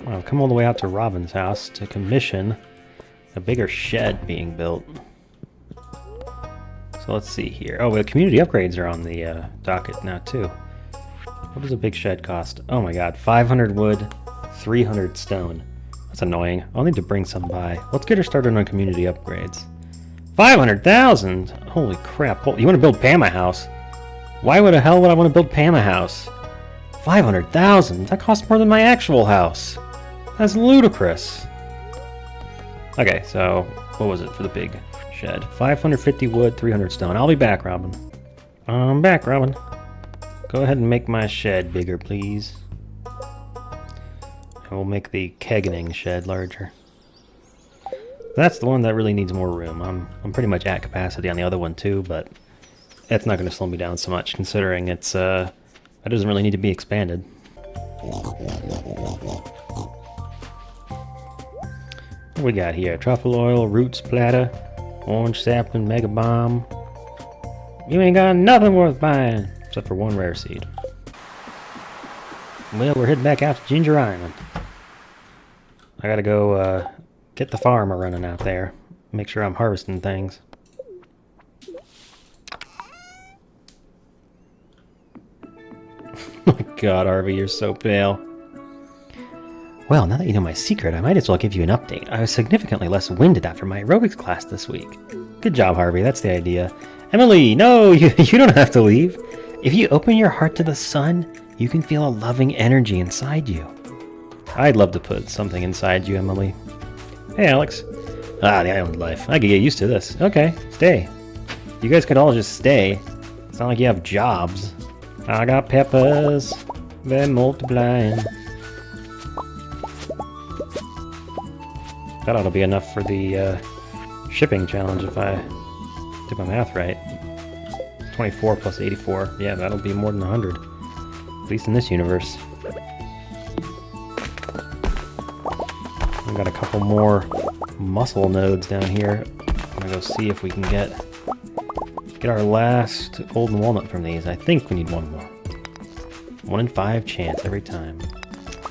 I'll come all the way out to Robin's house to commission a bigger shed being built. So let's see here. Oh, the community upgrades are on the docket now too. What does a big shed cost? Oh my god, 500 wood, 300 stone. That's annoying. I'll need to bring some by. Let's get her started on community upgrades. 500,000! Holy crap. Well, you want to build Pam a house? Why the hell would I want to build Pam a house? 500,000? That costs more than my actual house. That's ludicrous. Okay, so what was it for the big shed? 550 wood, 300 stone. I'll be back, Robin. I'm back, Robin. Go ahead and make my shed bigger, please. I will make the kegging shed larger. That's the one that really needs more room. I'm pretty much at capacity on the other one too, but it's not going to slow me down so much considering it doesn't really need to be expanded. What we got here? Truffle oil, roots platter, orange sapling, mega bomb. You ain't got nothing worth buying except for one rare seed. Well, we're heading back out to Ginger Island. I gotta go get the farmer running out there. Make sure I'm harvesting things. Oh my god, Harvey, you're so pale. Well, now that you know my secret, I might as well give you an update. I was significantly less winded after my aerobics class this week. Good job, Harvey, that's the idea. Emily, no, you don't have to leave. If you open your heart to the sun, you can feel a loving energy inside you. I'd love to put something inside you, Emily. Hey, Alex. Ah, the island life. I could get used to this. Okay, stay. You guys could all just stay. It's not like you have jobs. I got peppers. They're multiplying. That ought to be enough for the shipping challenge if I did my math right. 24 plus 84. Yeah, that'll be more than 100. At least in this universe. We've got a couple more muscle nodes down here. I'm gonna go see if we can get our last golden walnut from these. I think we need one more. 1 in 5 chance every time.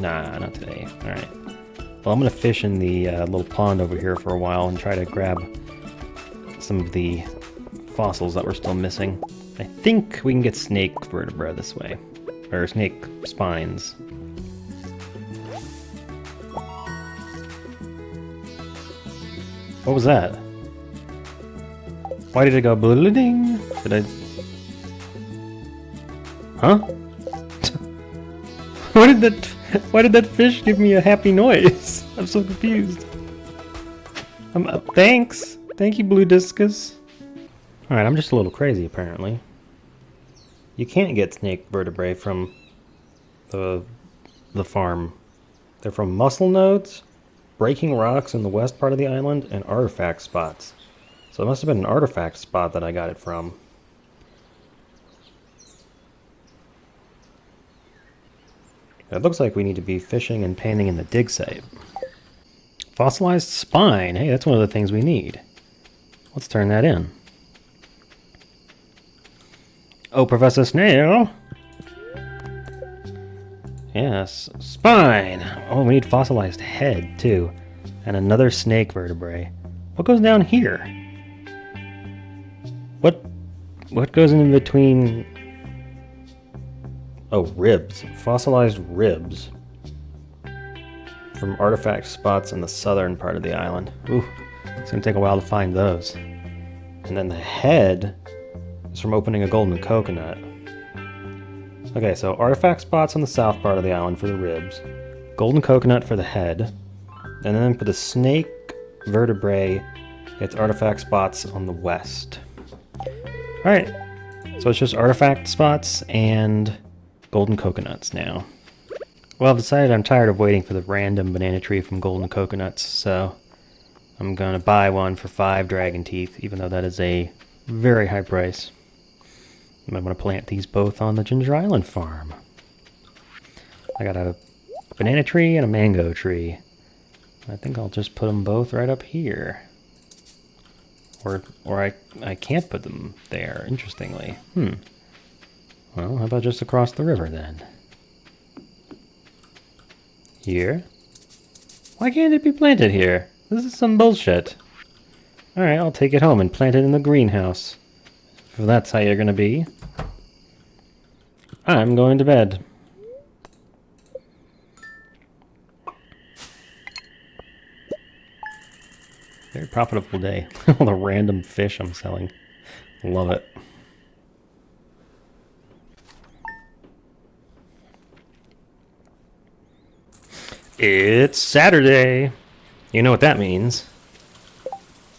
Nah, not today. Alright. Well, I'm gonna fish in the little pond over here for a while and try to grab some of the fossils that we're still missing. I think we can get snake vertebrae this way. Or snake spines. What was that? Why did it go bling? Did I... Huh? Why did that fish give me a happy noise? I'm so confused. Thanks. Thank you, Blue Discus. Alright, I'm just a little crazy apparently. You can't get snake vertebrae from the farm. They're from muscle nodes, breaking rocks in the west part of the island, and artifact spots. So it must have been an artifact spot that I got it from. It looks like we need to be fishing and panning in the dig site. Fossilized spine. Hey, that's one of the things we need. Let's turn that in. Oh, Professor Snail. Yes, spine. Oh, we need fossilized head, too. And another snake vertebrae. What goes down here? What goes in between... Oh, ribs. Fossilized ribs. From artifact spots in the southern part of the island. Ooh, it's gonna take a while to find those. And then the head is from opening a golden coconut. Okay, so artifact spots on the south part of the island for the ribs. Golden coconut for the head. And then for the snake vertebrae, it's artifact spots on the west. Alright, so it's just artifact spots and golden coconuts now. Well, I've decided I'm tired of waiting for the random banana tree from golden coconuts, so I'm gonna buy one for 5 dragon teeth, even though that is a very high price. I'm gonna plant these both on the Ginger Island farm. I got a banana tree and a mango tree. I think I'll just put them both right up here. Or I can't put them there, interestingly. Well, how about just across the river then? Here. Why can't it be planted here? This is some bullshit. Alright, I'll take it home and plant it in the greenhouse. If that's how you're gonna be. I'm going to bed. Very profitable day. All the random fish I'm selling. Love it. It's Saturday. You know what that means.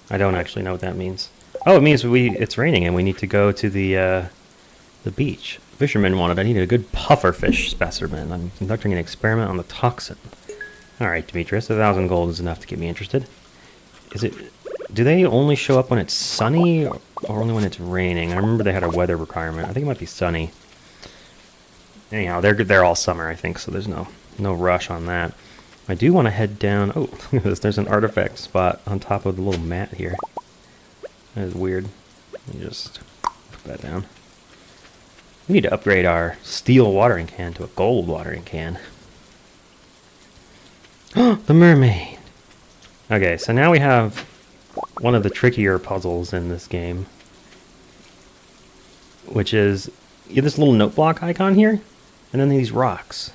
I don't actually know what that means. Oh, it means it's raining and we need to go to the beach. Fisherman wanted, I needed a good pufferfish specimen. I'm conducting an experiment on the toxin. Alright, Demetrius, 1,000 gold is enough to get me interested. Do they only show up when it's sunny or only when it's raining? I remember they had a weather requirement. I think it might be sunny. Anyhow, they're all summer, I think, so there's no rush on that. I do want to head down. Oh, look at this. There's an artifact spot on top of the little mat here. That is weird. Let me just put that down. We need to upgrade our steel watering can to a gold watering can. Oh, the mermaid! Okay, so now we have one of the trickier puzzles in this game. Which is, you have this little note block icon here, and then these rocks.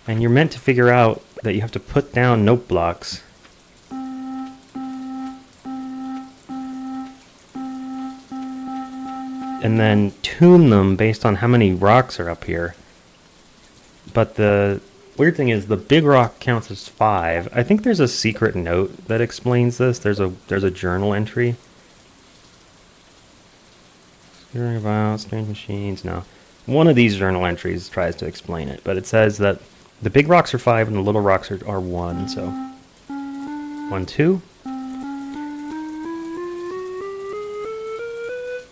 And you're meant to figure out that you have to put down note blocks. And then tune them based on how many rocks are up here. But the weird thing is the big rock counts as 5. I think there's a secret note that explains this. There's a journal entry. Hearing about strange machines. No. One of these journal entries tries to explain it, but it says that the big rocks are 5 and the little rocks are 1, so 1, 2,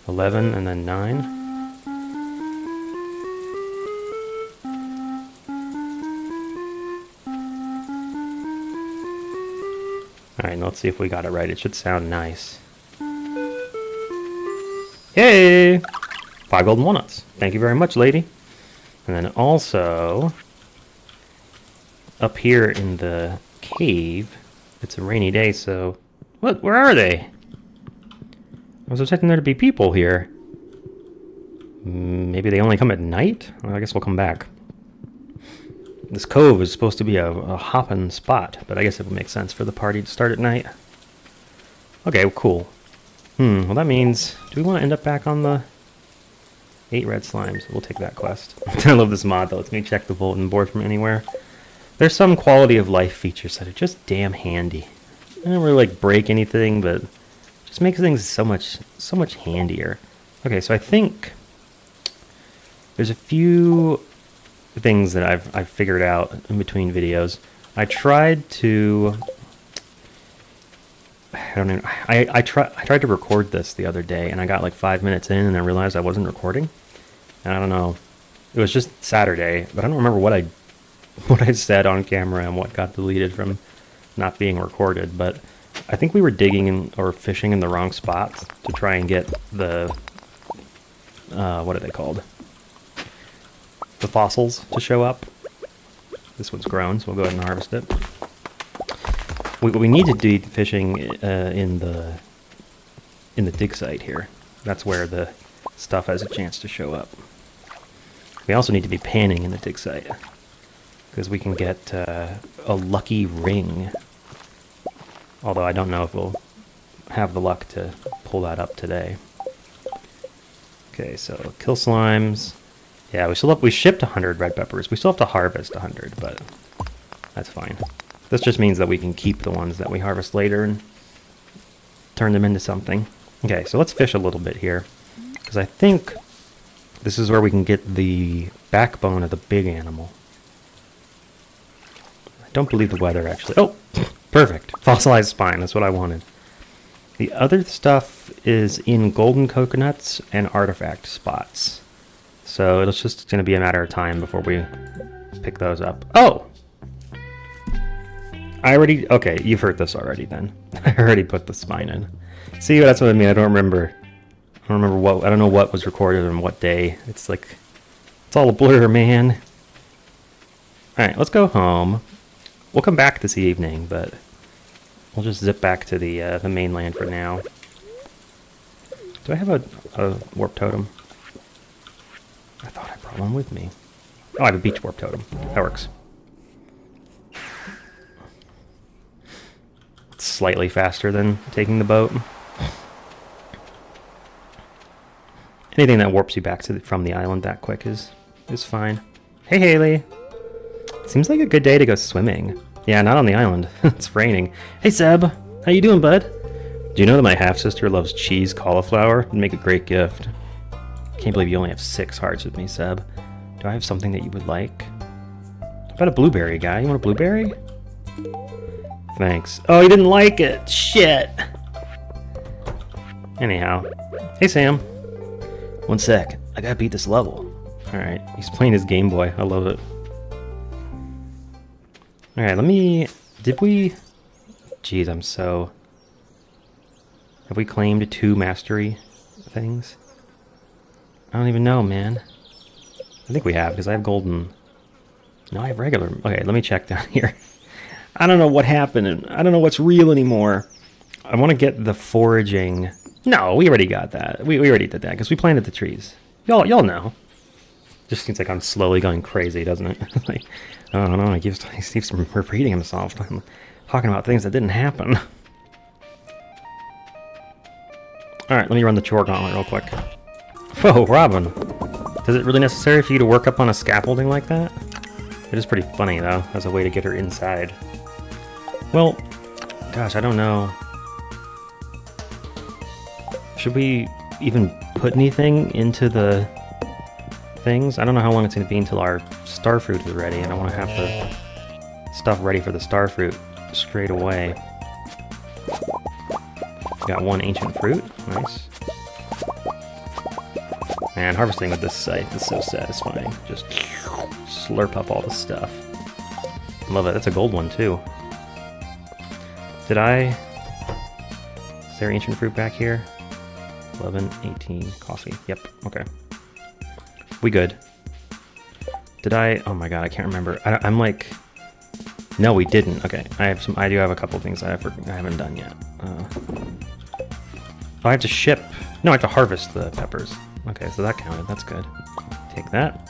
11, and then 9. Alright, let's see if we got it right. It should sound nice. Yay! 5 golden walnuts. Thank you very much, lady. And then also, up here in the cave, it's a rainy day, so... What? Where are they? I was expecting there to be people here. Maybe they only come at night? Well, I guess we'll come back. This cove is supposed to be a hopping spot, but I guess it would make sense for the party to start at night. Okay, well, cool. Well that means... Do we want to end up back on the 8 red slimes? We'll take that quest. I love this mod that lets me check the bulletin board from anywhere. There's some quality of life features that are just damn handy. I don't really like break anything, but just makes things so much handier. Okay, so I think there's a few things that I've figured out in between videos. I tried to I tried to record this the other day, and I got like 5 minutes in, and I realized I wasn't recording. And I don't know. It was just Saturday, but I don't remember what I said on camera and what got deleted from not being recorded. But I think we were digging or fishing in the wrong spots to try and get the what are they called? The fossils to show up. This one's grown, so we'll go ahead and harvest it. What we need to do fishing in the dig site here. That's where the stuff has a chance to show up. We also need to be panning in the dig site, because we can get a lucky ring. Although I don't know if we'll have the luck to pull that up today. Okay, so kill slimes. Yeah, we shipped 100 red peppers. We still have to harvest 100, but that's fine. This just means that we can keep the ones that we harvest later and turn them into something. Okay, so let's fish a little bit here, because I think this is where we can get the backbone of the big animal. I don't believe the weather, actually. Oh, perfect. Fossilized spine, that's what I wanted. The other stuff is in golden coconuts and artifact spots. So it's just going to be a matter of time before we pick those up. Oh! Okay, you've heard this already then. I already put the spine in. See, that's what I mean. I don't remember what, I don't know what was recorded on what day. It's like, it's all a blur, man. Alright, let's go home. We'll come back this evening, but we'll just zip back to the mainland for now. Do I have a warp totem? I thought I brought one with me. Oh, I have a beach warp totem. That works. It's slightly faster than taking the boat. Anything that warps you back from the island that quick is fine. Hey, Haley. Seems like a good day to go swimming. Yeah, not on the island. It's raining. Hey, Seb. How you doing, bud? Do you know that my half-sister loves cheese cauliflower? It'd make a great gift. Can't believe you only have 6 hearts with me, Seb. Do I have something that you would like? How about a blueberry, guy? You want a blueberry? Thanks. Oh, you didn't like it. Shit. Anyhow. Hey, Sam. One sec. I gotta beat this level. Alright. He's playing his Game Boy. I love it. Alright, let me... Did we... Jeez, I'm so... Have we claimed 2 mastery things? I don't even know, man. I think we have, because I have golden... No, I have regular... Okay, let me check down here. I don't know what happened, and I don't know what's real anymore. I want to get the foraging... No, we already got that. We already did that, because we planted the trees. Y'all know. Just seems like I'm slowly going crazy, doesn't it? Like, I don't know, he keeps repeating himself, talking about things that didn't happen. Alright, let me run the chore gauntlet real quick. Whoa, Robin! Is it really necessary for you to work up on a scaffolding like that? It is pretty funny, though, as a way to get her inside. Well, gosh, I don't know. Should we even put anything into the things? I don't know how long it's going to be until our star fruit is ready, and I want to have the stuff ready for the star fruit straight away. Got 1 ancient fruit. Nice. Man, harvesting with this scythe is so satisfying. Just slurp up all the stuff. Love it. That's a gold one, too. Did I... Is there ancient fruit back here? 11, 18, coffee. Yep, okay. We good. Did I... Oh my god, I can't remember. I'm like... No, we didn't. Okay, I do have a couple things I haven't done yet. I have to ship... No, I have to harvest the peppers. Okay, so that counted. That's good. Take that.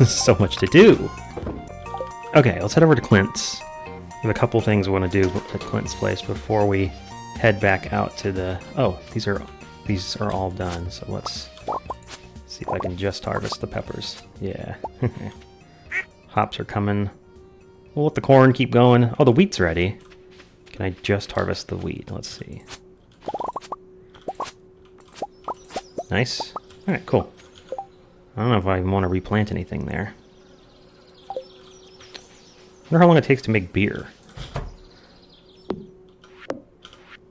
So much to do. Okay, let's head over to Clint's. We have a couple things we want to do at Clint's place before we head back out to the... Oh, these are all done, so let's see if I can just harvest the peppers. Yeah. Hops are coming. We'll let the corn keep going. Oh, the wheat's ready. Can I just harvest the wheat? Let's see. Nice. Alright, cool. I don't know if I want to replant anything there. I wonder how long it takes to make beer.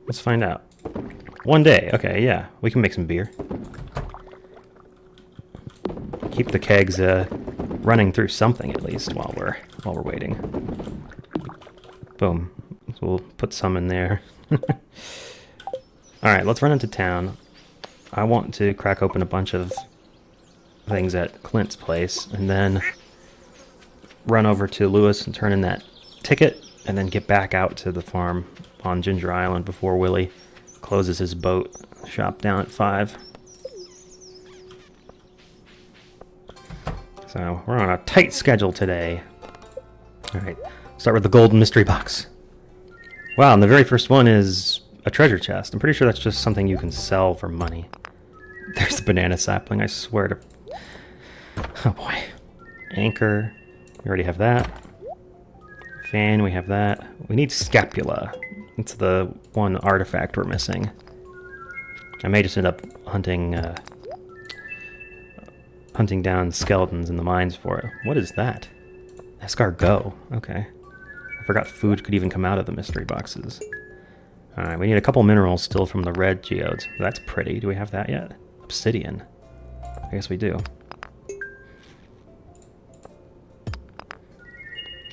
Let's find out. 1 day. Okay, yeah. We can make some beer. Keep the kegs running through something at least while we're waiting. Boom. So we'll put some in there. Alright, let's run into town. I want to crack open a bunch of things at Clint's place, and then run over to Lewis and turn in that ticket, and then get back out to the farm on Ginger Island before Willie closes his boat shop down at 5. So, we're on a tight schedule today. Alright, start with the golden mystery box. Wow, and the very first one is a treasure chest. I'm pretty sure that's just something you can sell for money. There's the banana sapling, I swear to... Oh boy. Anchor. We already have that. Fan, we have that. We need scapula. It's the one artifact we're missing. I may just end up hunting down skeletons in the mines for it. What is that? Escargot. Okay. I forgot food could even come out of the mystery boxes. Alright, we need a couple minerals still from the red geodes. That's pretty. Do we have that yet? Obsidian. I guess we do.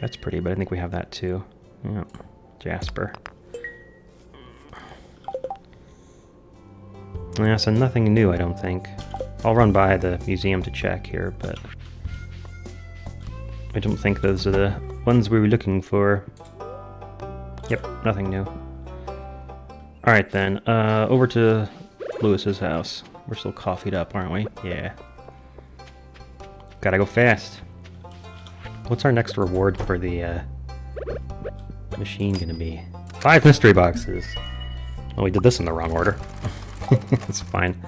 That's pretty, but I think we have that too. Yeah. Jasper. Yeah, so nothing new, I don't think. I'll run by the museum to check here, but I don't think those are the ones we were looking for. Yep, nothing new. Alright then, over to Lewis's house. We're still coffeeed up, aren't we? Yeah. Gotta go fast. What's our next reward for the machine gonna be? 5 mystery boxes! Well, we did this in the wrong order. It's fine.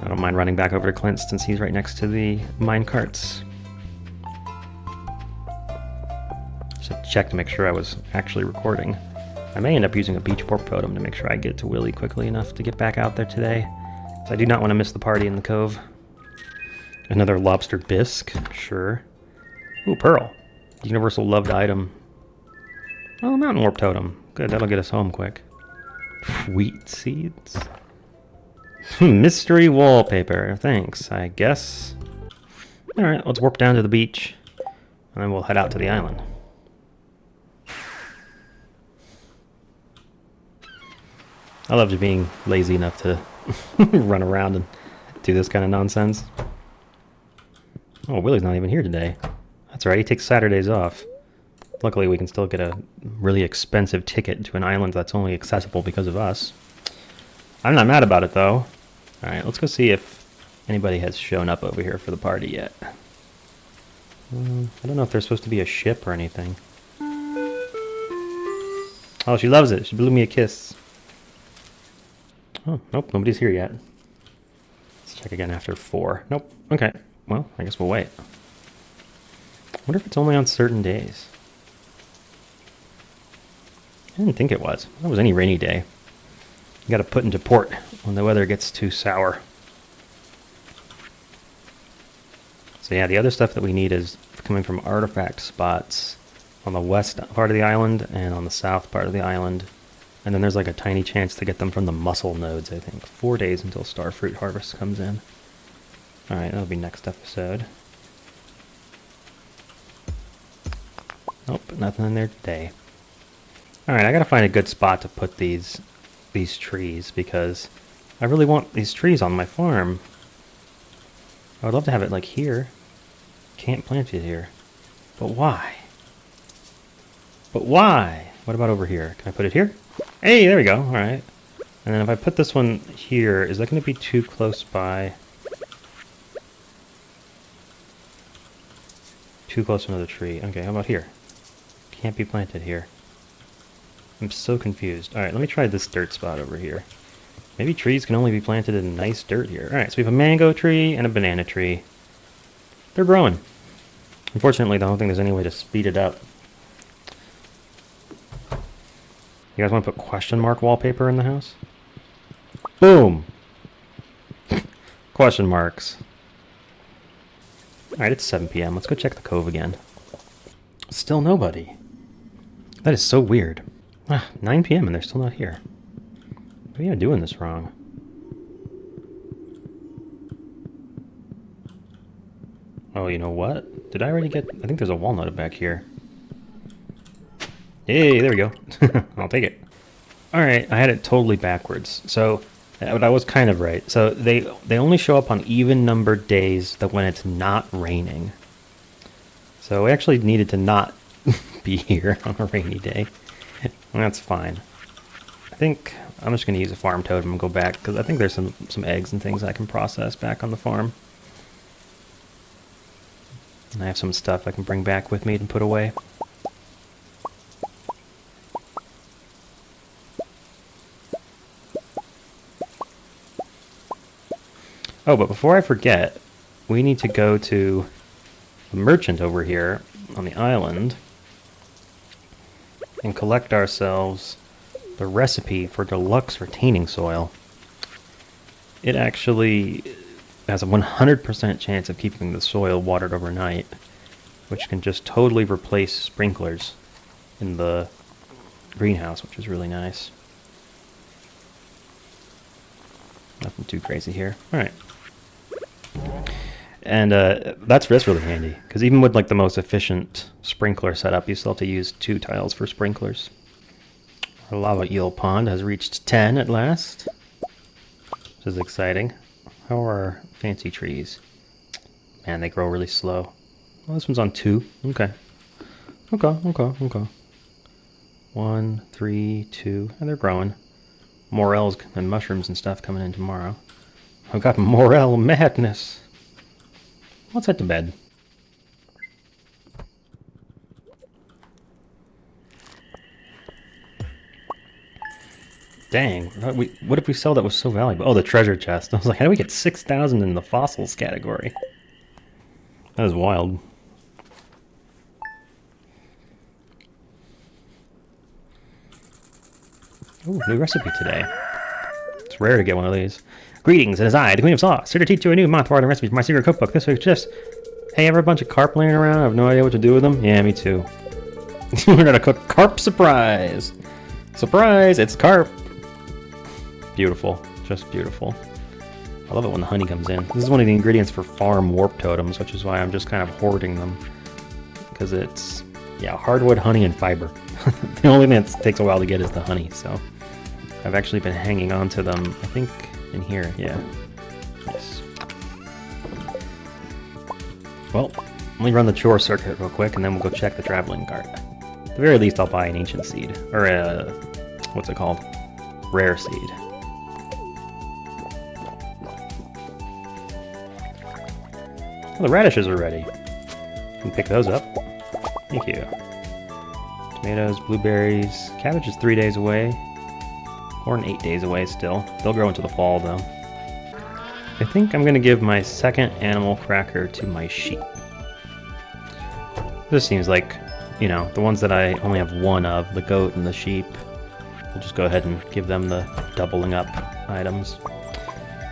I don't mind running back over to Clint since he's right next to the mine carts. Just have to check to make sure I was actually recording. I may end up using a beach pork totem to make sure I get to Willie quickly enough to get back out there today. So I do not want to miss the party in the cove. Another lobster bisque, sure. Ooh, pearl. Universal loved item. Oh, mountain warp totem. Good, that'll get us home quick. Wheat seeds. Mystery wallpaper. Thanks, I guess. Alright, let's warp down to the beach. And then we'll head out to the island. I love just being lazy enough to run around and do this kind of nonsense. Oh, Willie's not even here today. That's right, he takes Saturdays off. Luckily, we can still get a really expensive ticket to an island that's only accessible because of us. I'm not mad about it, though. Alright, let's go see if anybody has shown up over here for the party yet. I don't know if there's supposed to be a ship or anything. Oh, she loves it. She blew me a kiss. Oh, nope, nobody's here yet. Let's check again after 4. Nope. Okay. Well, I guess we'll wait. I wonder if it's only on certain days. I didn't think it was. That was any rainy day. You gotta put into port when the weather gets too sour. So yeah, the other stuff that we need is coming from artifact spots on the west part of the island and on the south part of the island. And then there's like a tiny chance to get them from the mussel nodes, I think. 4 days until starfruit harvest comes in. Alright, that'll be next episode. Nope, nothing in there today. Alright, I gotta find a good spot to put these trees, because I really want these trees on my farm. I would love to have it like here. Can't plant it here. But why? But why? What about over here? Can I put it here? Hey, there we go. Alright. And then if I put this one here, is that going to be too close by? Too close to another tree. Okay, how about here? Can't be planted here. I'm so confused. Alright, let me try this dirt spot over here. Maybe trees can only be planted in nice dirt here. Alright, so we have a mango tree and a banana tree. They're growing. Unfortunately, I don't think there's any way to speed it up. You guys want to put question mark wallpaper in the house? Boom! Question marks. Alright, it's 7 p.m. Let's go check the cove again. Still nobody. That is so weird. 9 p.m. and they're still not here. Maybe I'm doing this wrong. Oh, you know what? Did I already get... I think there's a walnut back here. Hey, there we go. I'll take it. Alright, I had it totally backwards. So, but I was kind of right. So, they only show up on even-numbered days that when it's not raining. So, we actually needed to not be here on a rainy day. And that's fine. I think I'm just going to use a farm totem and go back, because I think there's some eggs and things I can process back on the farm. And I have some stuff I can bring back with me and put away. Oh, but before I forget, we need to go to a merchant over here on the island and collect ourselves the recipe for deluxe retaining soil. It actually has a 100% chance of keeping the soil watered overnight, which can just totally replace sprinklers in the greenhouse, which is really nice. Nothing too crazy here. Alright. And that's really handy, because even with like the most efficient sprinkler setup, you still have to use 2 tiles for sprinklers. Our lava eel pond has reached 10 at last, which is exciting. How are our fancy trees? Man, they grow really slow. Well, this one's on 2. Okay. Okay. 1, 3, 2, and they're growing. Morels and mushrooms and stuff coming in tomorrow. I've got morel madness. Let's head to bed. Dang, what if we sell that was so valuable? Oh, the treasure chest. I was like, how do we get 6,000 in the fossils category? That is wild. Ooh, new recipe today. It's rare to get one of these. Greetings, it is I, the Queen of Sauce, here to teach you a new month-long recipe for my secret cookbook. This week's just, hey, ever a bunch of carp laying around? I have no idea what to do with them. Yeah, me too. We're gonna cook carp surprise. Surprise, it's carp. Beautiful, just beautiful. I love it when the honey comes in. This is one of the ingredients for farm warp totems, which is why I'm just kind of hoarding them. Because it's, yeah, hardwood, honey, and fiber. The only thing that takes a while to get is the honey, so I've actually been hanging on to them, I think, in here, yeah. Nice. Well, let me run the chore circuit real quick, and then we'll go check the traveling cart. At the very least, I'll buy an ancient seed, or a, what's it called? Rare seed. Well, the radishes are ready. You can pick those up. Thank you. Tomatoes, blueberries. Cabbage is 3 days away. Corn 8 days away still. They'll grow into the fall though. I think I'm gonna give my second animal cracker to my sheep. This seems like, you know, the ones that I only have one of, the goat and the sheep. We'll just go ahead and give them the doubling up items.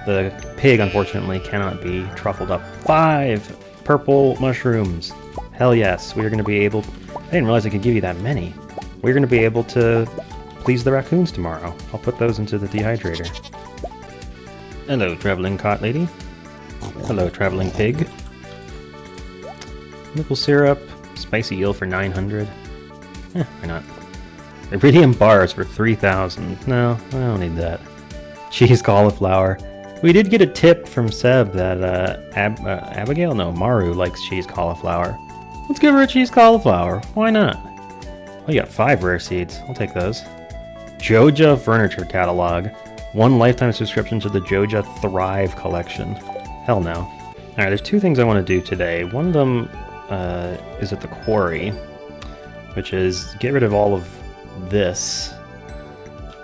The pig, unfortunately, cannot be truffled up. 5 purple mushrooms. Hell yes, we are going to be able... I didn't realize I could give you that many. We're going to be able to please the raccoons tomorrow. I'll put those into the dehydrator. Hello, traveling cart lady. Hello, traveling pig. Maple syrup. Spicy eel for 900. Why not? Iridium bars for 3,000. No, I don't need that. Cheese cauliflower. We did get a tip from Seb that Abigail? No, Maru likes cheese cauliflower. Let's give her a cheese cauliflower. Why not? Oh, you got 5 rare seeds. I'll take those. Joja Furniture Catalog. 1 lifetime subscription to the Joja Thrive collection. Hell no. Alright, there's 2 things I want to do today. One of them is at the quarry, which is get rid of all of this.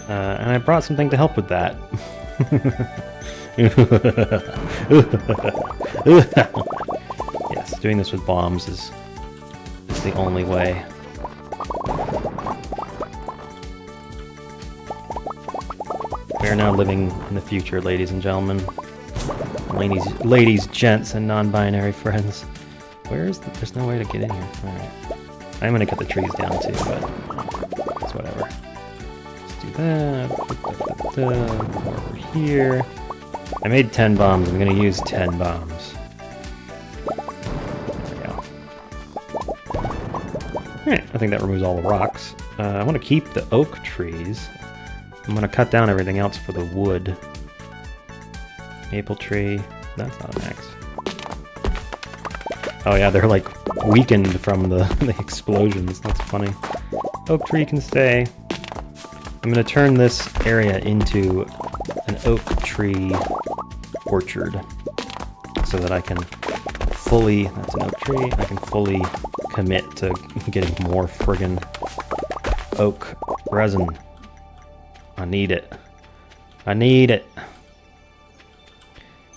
And I brought something to help with that. Yes, doing this with bombs is the only way. We are now living in the future, ladies and gentlemen. Ladies, gents, and non-binary friends. Where is the... There's no way to get in here. Alright. I'm gonna cut the trees down too, but it's whatever. Let's do that. More over here. I made 10 bombs. I'm gonna use 10 bombs. There we go. Alright, I think that removes all the rocks. I want to keep the oak trees. I'm gonna cut down everything else for the wood. Maple tree. That's not an axe. Oh yeah, they're like weakened from the explosions. That's funny. Oak tree can stay. I'm gonna turn this area into an oak tree orchard so that I can fully, that's an oak tree, I can fully commit to getting more friggin' oak resin. I need it. I need it.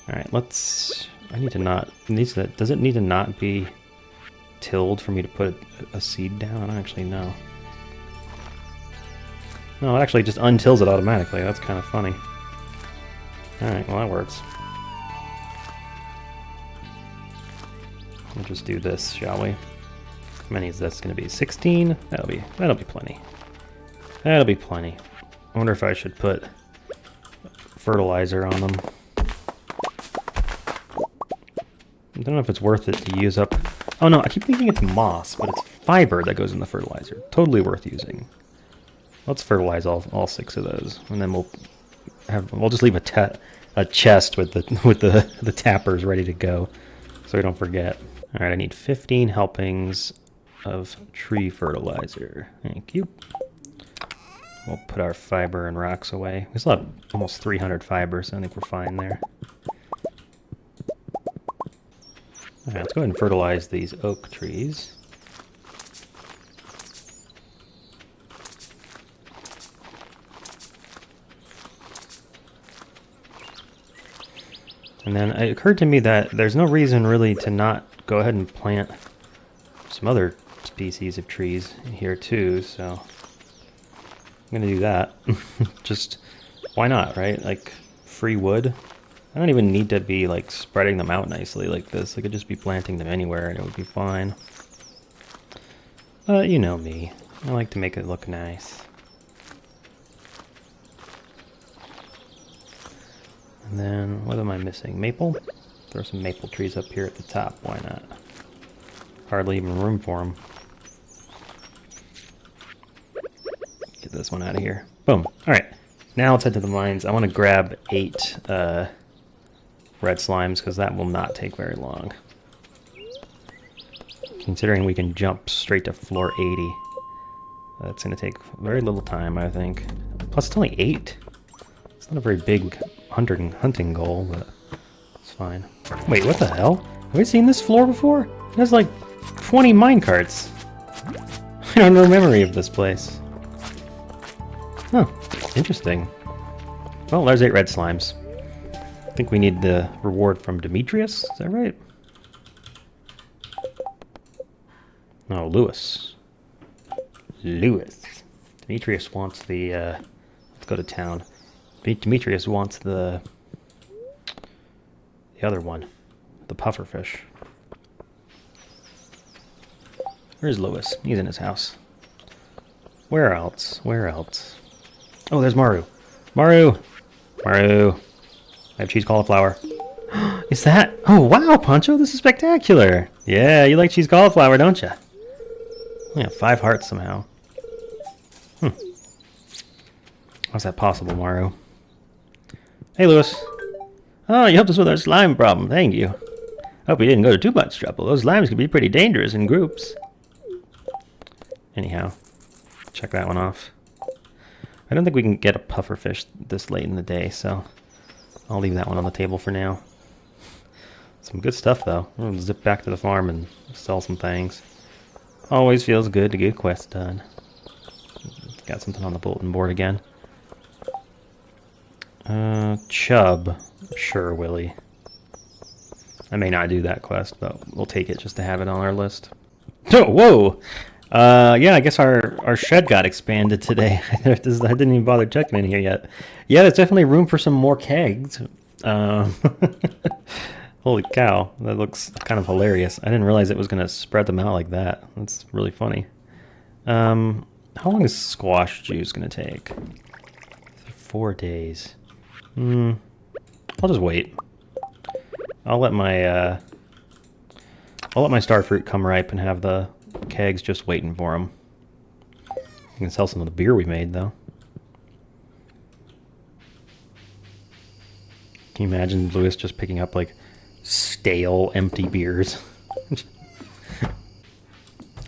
Alright, let's... I need to not... Does it need to not be tilled for me to put a seed down? I don't actually know. No, it actually just untills it automatically. That's kind of funny. Alright, well that works. We'll just do this, shall we? How many is this going to be? 16? That'll be plenty. That'll be plenty. I wonder if I should put fertilizer on them. I don't know if it's worth it to use up... Oh no, I keep thinking it's moss, but it's fiber that goes in the fertilizer. Totally worth using. Let's fertilize all 6 of those, and then we'll just leave a chest with the tappers ready to go, so we don't forget. All right, I need 15 helpings of tree fertilizer. Thank you. We'll put our fiber and rocks away. We still have almost 300 fiber, so I think we're fine there. Alright, let's go ahead and fertilize these oak trees. And then it occurred to me that there's no reason really to not go ahead and plant some other species of trees here too, so I'm gonna do that. Just, why not, right? Like, free wood. I don't even need to be, like, spreading them out nicely like this. I could just be planting them anywhere and it would be fine. But you know me. I like to make it look nice. And then, what am I missing? Maple? Throw some maple trees up here at the top. Why not? Hardly even room for them. Get this one out of here. Boom. Alright. Now let's head to the mines. I want to grab 8 red slimes, because that will not take very long. Considering we can jump straight to floor 80. That's going to take very little time, I think. Plus, it's only 8. It's not a very big hunting goal, but it's fine. Wait, what the hell? Have we seen this floor before? It has like 20 minecarts. I have no memory of this place. Huh, interesting. Well, there's 8 red slimes. I think we need the reward from Demetrius, is that right? No, Lewis. Lewis. Demetrius wants the, let's go to town. Demetrius wants the other one, the pufferfish. Where's Lewis? He's in his house. Where else? Where else? Oh, there's Maru. Maru! Maru! I have cheese cauliflower. Is that? Oh, wow, Poncho, this is spectacular! Yeah, you like cheese cauliflower, don't you? Yeah, 5 hearts somehow. How's that possible, Maru? Hey, Lewis. Oh, you helped us with our slime problem. Thank you. Hope we didn't go to too much trouble. Those slimes can be pretty dangerous in groups. Anyhow, check that one off. I don't think we can get a pufferfish this late in the day, so I'll leave that one on the table for now. Some good stuff, though. We'll zip back to the farm and sell some things. Always feels good to get a quest done. Got something on the bulletin board again. Chub. Sure, Willie. I may not do that quest, but we'll take it just to have it on our list. Oh, whoa! Yeah, I guess our shed got expanded today. I didn't even bother checking in here yet. Yeah, there's definitely room for some more kegs. Holy cow, that looks kind of hilarious. I didn't realize it was going to spread them out like that. That's really funny. How long is squash juice going to take? 4 days. I'll just wait. I'll let my starfruit come ripe and have the kegs just waiting for them. You can sell some of the beer we made, though. Can you imagine Lewis just picking up, like, stale, empty beers?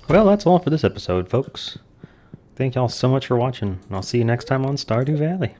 Well, that's all for this episode, folks. Thank y'all so much for watching, and I'll see you next time on Stardew Valley.